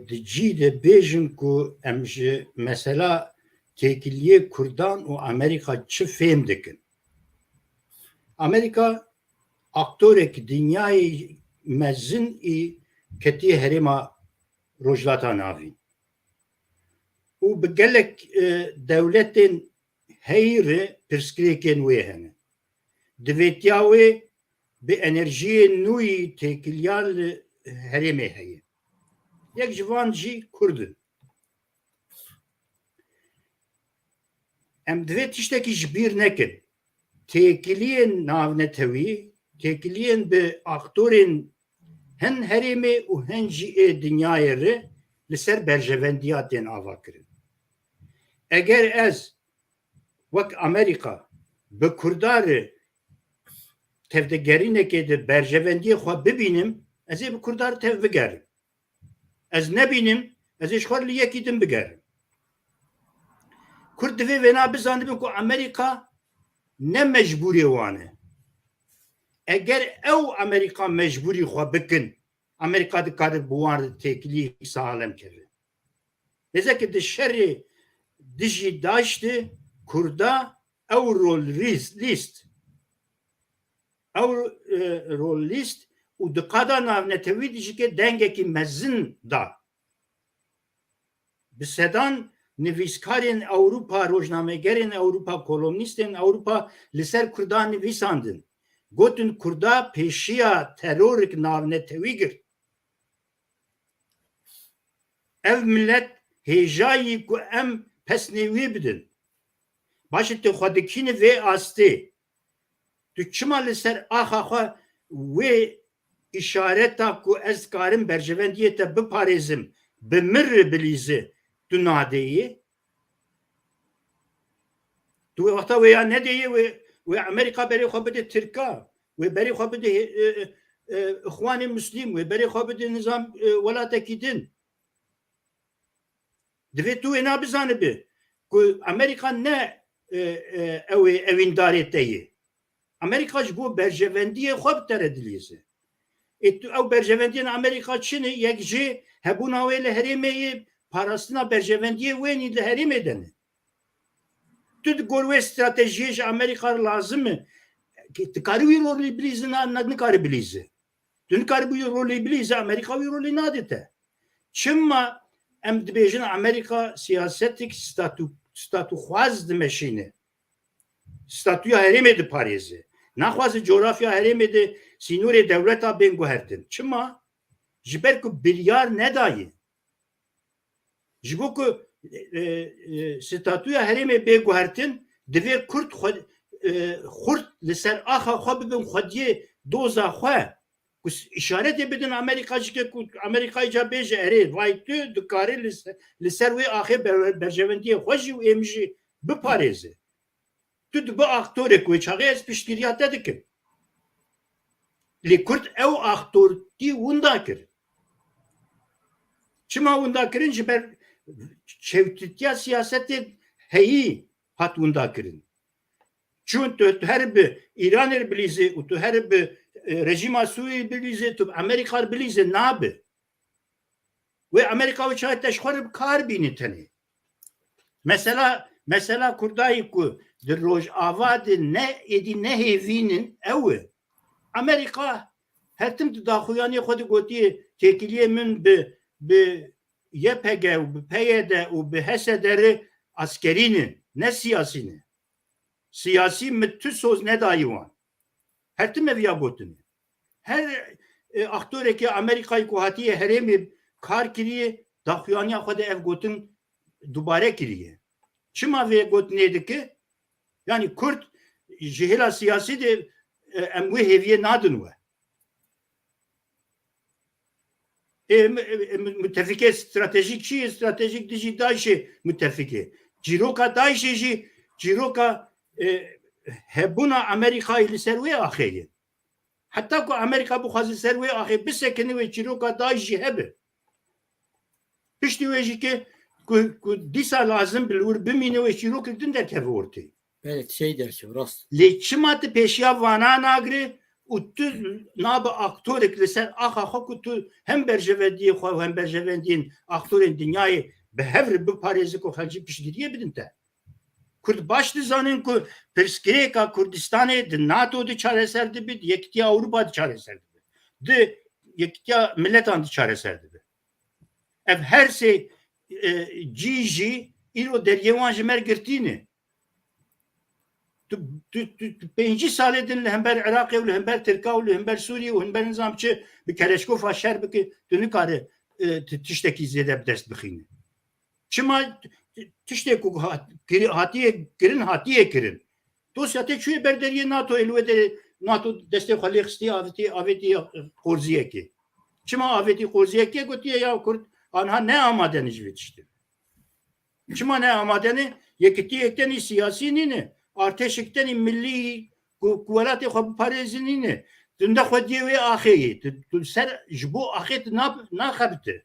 دجی de bejin ku em ji mesela tekiliye Kurdan û Amerika çi fêm dikin. Amerika aktorek dünyayê mezin î ketiye herêma rojhilata navî. û bi gelek dewletên heyî pirsgirêkên wê hene. Divêtiya wê bi enerjiyên nû yî têkiliya li herêmê heye. Yek civan jî Kurd in. Em divê tiştekî ji bîr nekin. Têkiliyên navnetewî, têkiliyên bi aktorên hin herêmê û hin jî ê dinyayê re li ser berjevendiya tên ava kirin. Eger ez wek Amerîka bi Kurdarê tevdegerînekê de berjevendiyê xwe bibînim, ez ê bi Kurdar tev bigerim. Ez nebînim, ez ê ji xwe li yekî din bigerim. Kurd divê wêna bizanibin ku Amerîka ne mecburê wan e. Eger ew Amerîka mecburî xwe bikin, Amerîka dikare bi wan re têkilî salem keve. Lêzekê di şerê dijî daştê Kurda ew rol lîst. Ew rol lîst û di qada navnetewî dijike dengekî mezin da. Bi sedan nivîskarên Ewropa, rojnamegerên Ewropa, kolonîstên Ewropa li ser Kurdan nivîsandin. Gotin Kurda pêşiya terorek navnetewî gir. Ev millet hêjayî ku em pesnêwî bidin. Başê tu xwe dikînî vê astê. Tu çima li ser axa xwe wê işareta ku ez dikarim berjevendiyê te biparêzim, bi min re bilîze tu nadeyî. Tu wê wexta wê ya nedeyê wê Amerîka berê xwe bide Tirka, wê berê xwe bide Xwanê Muslîm, wê berê xwe bide nizam welatekî din. Divê tu wê nabizanibe ku Amerîka ne ew ê evîndarê te ye. Amerîka ji bo berjevendiyê xwe bi te re dilîze. Ew berjevendiyên Amerîka çi ne? Yek jê hebûna wê li herêmê yê parastina berjevendiyê wê nî li herêmê de ne. Tu di gor wê stratejiyê ji Amerîka lazim e. Dikarî wî rolê bilîze nikarî bilîze. Tu nikarî wî rolê bilîze, Amerîka wî rolê nade te. Çima em dibêjin Amerîka siyasetek statûxwaz dimeşîne. Statûya herêmê diparêze. Naxwaze coğrafya herêmê de sînorê dewleta bên guherdin. Çima? Ji ber ku biryar nedayê. Ji bo ku ستاتویا هرم بگوهرتن دوی کرد خورد لسر آخا خواه ببین خودیه دوزا خواه işaret bedin Amerikacı ki Amerikayca beje eri vay tu dukare liser ve ahe berjeventiye hoji ve emji bu parezi tu bu aktore ku çağı es piştiriyata dikin li kurt ev aktor di undakir çima undakirin jiber çevtitiya siyaseti heyi hat undakirin çünkü her bir İran erbilizi utu her bir rejima Suriye bilize tu Amerika bilize nabe ve Amerika ve çay teşhir kar biniteni mesela kurdayı ku de roj avad ne edi ne hevinin ev Amerika her tim daxuyani xodi goti tekiliye min be YPG ve PYD ve HSDR askerinin ne siyasi mütüsoz ne dayıvan her tim eviya gotini her aktörü ki Amerika'yı kuhatiye heremi kar kiriye daxuyani xodi ev gotin dubare kiriye çima ve got neydi ki yani Kürt jihela siyasi de emwe heviye nadın ve müttefike stratejik çi stratejik dici daişi müttefike ciroka daişi ciroka hebuna Amerika ile serve ahiye hatta ko Amerika bu xazi serve ahiye bisekeni ve ciroka daişi hebe pişti ve ki ku disa lazım bilur bimine ve ciroka din der kevi ortay evet şey der ki rast leçimat peşya vana nagri uttu naba aktörek lesen aha hakutu hem berjevediye xo hem berjevendin aktörün dünyayı behevr bu parezi ko halci pişgiriye bidinte Kurd başlı zanın ku perskireka Kurdistan'e de NATO'da çareserdi bir yektiya Avrupa'da çareserdi de yektiya milletan çareserdi ev her şey Gigi ilo deryevan jemer girtini پنجی سال دن لهمبر عراقی و لهمبر ترکا و لهمبر سوریه و لهمبر نظام چه بکرشکوف شر بکی دنی کاره تشتکی زیاده بدست بخینه چما تشتکو hatiye kirin dosyate çüye berderiye NATO elvede NATO destek xali xsti aveti korziye ki çima aveti korziye ki gotiye ya kurt anha ne amadeni jvetişti çima ne amadeni yekiti ekteni siyasi ne arteşikten milli kuvalat xo parezini dünde xo diye ahiyi tu ser jbu ahit na xabte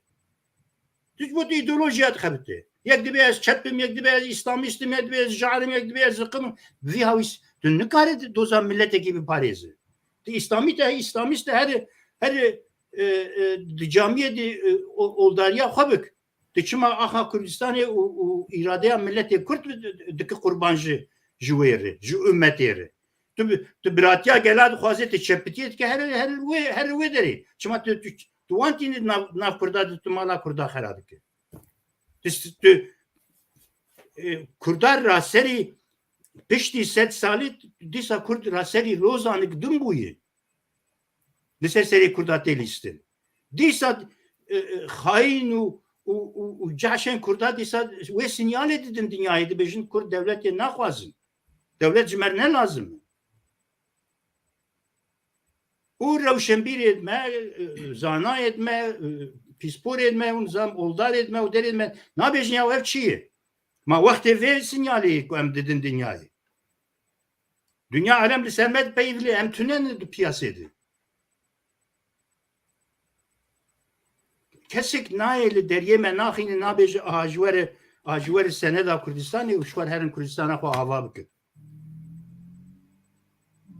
tu bu ideolojiyat xabte yek dibe az çapım yek dibe az İslamistım yek dibe az jarim yek dibe az zıkkım vi havis dünne kare doza millete gibi parezi İslamist her camiye de oldarya xabık Dıçıma aha Kürdistan'ı o iradeye millete Kürt diki kurbancı jüveri, ümmeti. Tu bratya gelad xwazet çeptiyet ki her ve deri. Çima tu wantini nav Kurda tu mala Kurda xeradik. Tu Kurdar raseri pişti 7 salit disa Kurd raseri rozanık dumbuyi. Disa seri Kurda telistin. Disa hainu u caşen Kurda disa ve sinyal edin dünyayı de bejin Kurd devleti naxwazın. Devlet cimer ne lazım? O revşenbir etme, zana etme, pispor etme, unzam oldar etme, o der etme. Ne bejin ya ev çiğ? Ma vakti ver sinyali ku em dedin dünyayı. Dünya alemli sermet peyvli em tünen piyasaydı. Kesik naili deryeme naxini nabeji ajwere seneda Kurdistan'ı uşvar herin Kurdistan'a xo hava bıkı.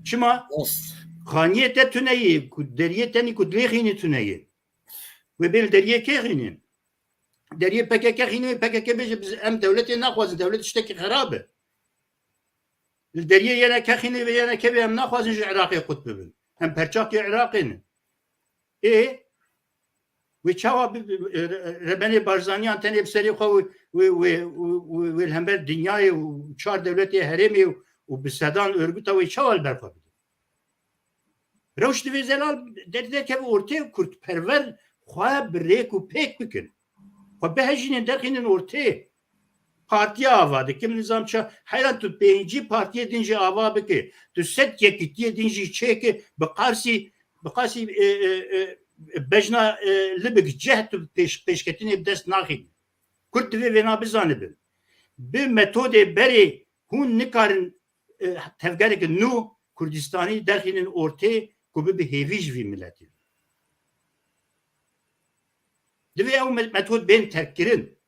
Çima xaniyete tüneyi, deriyeteni kudlehini tüneyi. Ve bel deriye kehinin. Deriye PKK hini, PKK beji biz em devleti naxwazın, devlet işteki xarabe. Deriye yine kehini ve yine kebi em naxwazın ji Iraq'ı kut bibin. Em perçaki Iraq'ını. Ve çava Rebeni Barzaniyan teneb seri xo ve hember dünyayı çar devleti heremi و بسدان örgüt ve çaval berfa. Rewşt ve zelal derdi ki ortaya Kürt perver xwa birek u pek bikin. Xwa behjinin derkinin ortaya partiye ava dikim nizam ça hayran tu beşinci partiye dinci ava biki tu set yekitiye dinci çeki بقاسي بجنا لبك جهت peşketini dest naxin Kurt ve vena bizanibin bir metode beri hun nikarin tevgerek nu Kurdistani derhinin ortaya kubi bir hevij vi milleti divi ev metod ben terkirin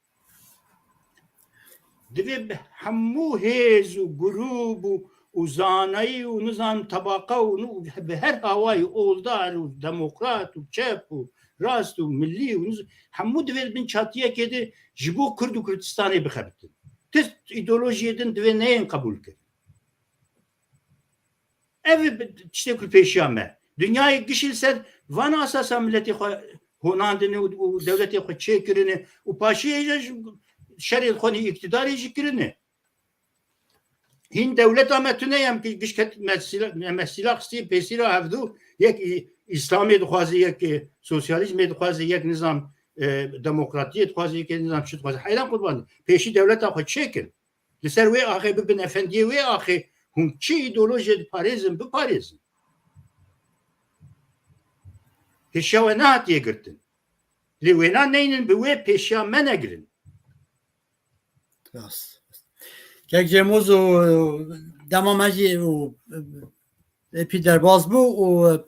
divi hamu hezu grubu uzanayı u nizam tabaka u her havayı oldar u demokrat u çep u rast u milli u hamu divi bin çatıya kedi jibo Kurdu Kurdistan'ı bixebtin test ideolojiyedin divi neyin kabul kedi ev işte kulpeşiyame dünyayı gişilser vana asasa milleti honandını u devleti xo çekirini u paşiye şeril xoni iktidarı jikirini Hin devlet ametine yem ki gişket mesela sti pesira havdu yek İslamiyet xwazi yek sosyalizm xwazi yek nizam demokratiyet xwazi yek nizam şut xwazi hayran kurban peşi devlet xo çekin li ser ve axe bin efendiye ve axe hum çi ideoloji Parizm bu Parizm peşa ve naat ye girtin li ve na neynin bu ve peşa mene girin Kek cemuz u demameci u epi derbaz bu u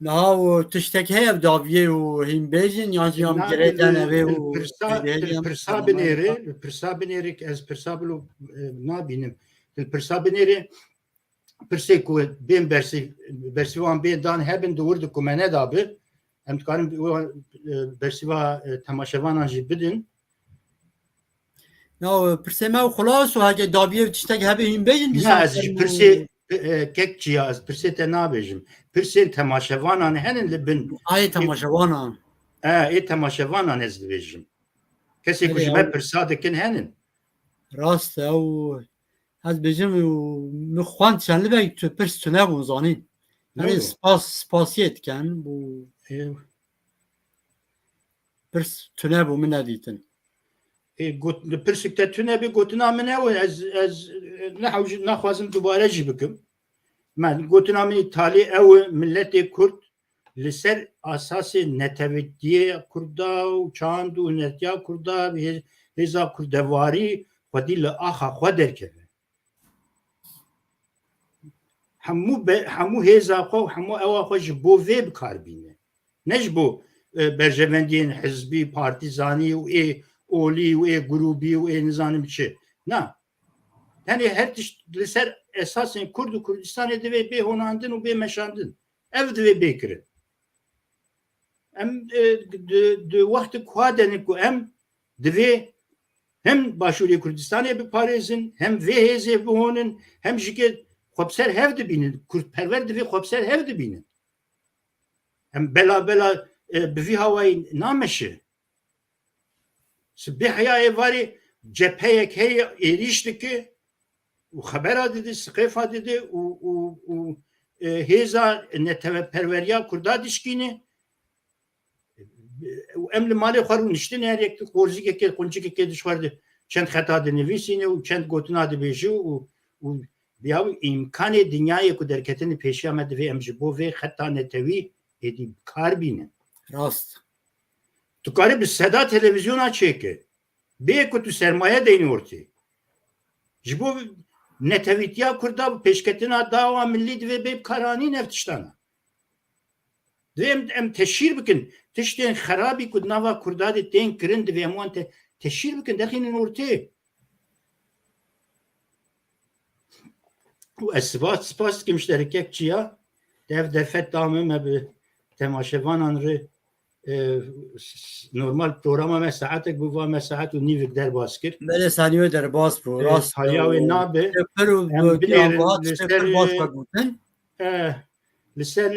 naha u tiştek heyev daviye u himbejin yancı yam gereden eve u Pirsa bineri ez pirsa bilu nabinim pirsa bineri pirse ku ben bersivan ben dan hebben de vurdu ku mene dabi em tukarım bersiva temaşevanan jî bidin Ya pirseme u xulaş u hake daviye tiştek hebe himbejin Ya ez pirse kekçi az pirse te nabejim pirse temaşevanan henin li bin ay temaşevanan temaşevanan ez dibêjim kesê ku ji me pirsa dikin henin rast ew ez bêjim min xwend çend be tu pirs tu nebûn zanîn yani spasiyê dikin bu pirs tu nebû min nedîtin pirsik te tune bir gotina min ew ez naxwazim dubare jî bikim men gotina min talî ew milletê Kurd li ser asasê netewîtiye Kurda û çand û netiya Kurda hêza kurdewarî xwedî li axa xwe derkeve hemû hêza xwe û hemû ewa xwe ji bo vê bikarbîne ne ji bo berjevendiyên hizbî partîzanî û olî û grubî û nizanim çi na yani her tiş li ser esasên Kurd û Kurdistanê divê bê honandin û bê meşandin ev divê bê kirin em di wextê ku denin ku em divê hem Başûrê Kurdistanê biparêzin hem vê hêzê bihonin hem jî xwepser hev dibînin Kurdperver divê xwepser hev dibînin em bela bi vî hawayê nameşe Sibê heyayê varê cepheyek heye êriş dike û xebera dide siqêfa dide û hêza neteveperveriya Kurda dişkîne em li malê xwe rû niştin her yek qorzîkekê quncikekê dişwarde çend xeta dinivîsîne û çend gotina dibêje û ya imkanê dinyayê ku derketinê pêşiya me divê em ji bo vê xeta netewî êdî kar bînin rast tu karî bi seda televizyona çêke bê ku tu sermaye deyînî ortê ji bo netewîtiya Kurda pêşketina dawa millî divê bê karanîn ev tiştana divê em teşhîr bikin tiştên xerabî ku nava Kurda de tên kirin divê em wan teşhîr bikin dexînin ortê û ez spas dikim ji terekekçiya dev defet damê me bi temaşevanan rê normal programa me saetek bû me saet û nîvek derbas kir Bele saniyê derbas bû rast haya wê nabe li ser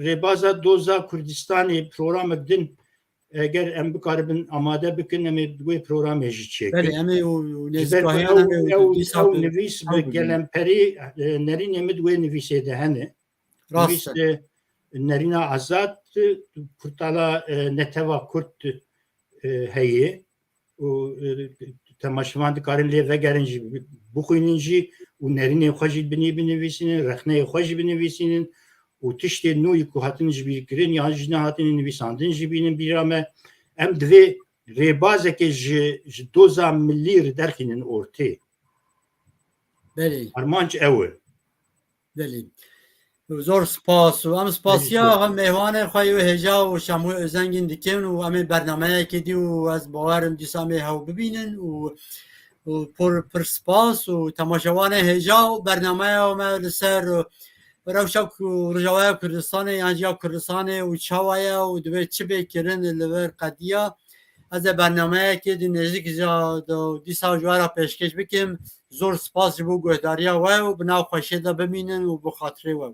rêbaza doza Kurdistanê programek din eger em bikaribin amade bikin em ê wê programê jî çêkin ew nivîs bi gelemperî nerînê min wê nivîsê de hene rast nerîna azad portala neteva Kurd heye û temaşvan dikarin lê vegerin jî bixwînin jî û nêrînê xwe jî binivîsînin, rexneyê xwe jî binivîsînin û tiştê nû ku hatin ji bîrkirin yan jî nehatine nivîsandin jî bînin bîra me. Em divê rêbazekê ji doza millî li derxînin ortê. بله Armanc ew e. بله زور سپاس و ام سپاسیا بله. هم مهمان خوی و هجا و شمو زنگین دکن و ام برنامه که دی و از باورم دیسامه هاو ببینن و پر سپاس و تماشاوان هجا و برنامه و ما لسر روشا رجوای کردستان یانجیا کردستان و چاوایا و دوی چی بکرن لور قدیا از برنامه که دی نزدیک دیسا جوارا پیشکش بکم زور سپاس بو گهداریا و بناو خوشه دا ببینن و بخاطره و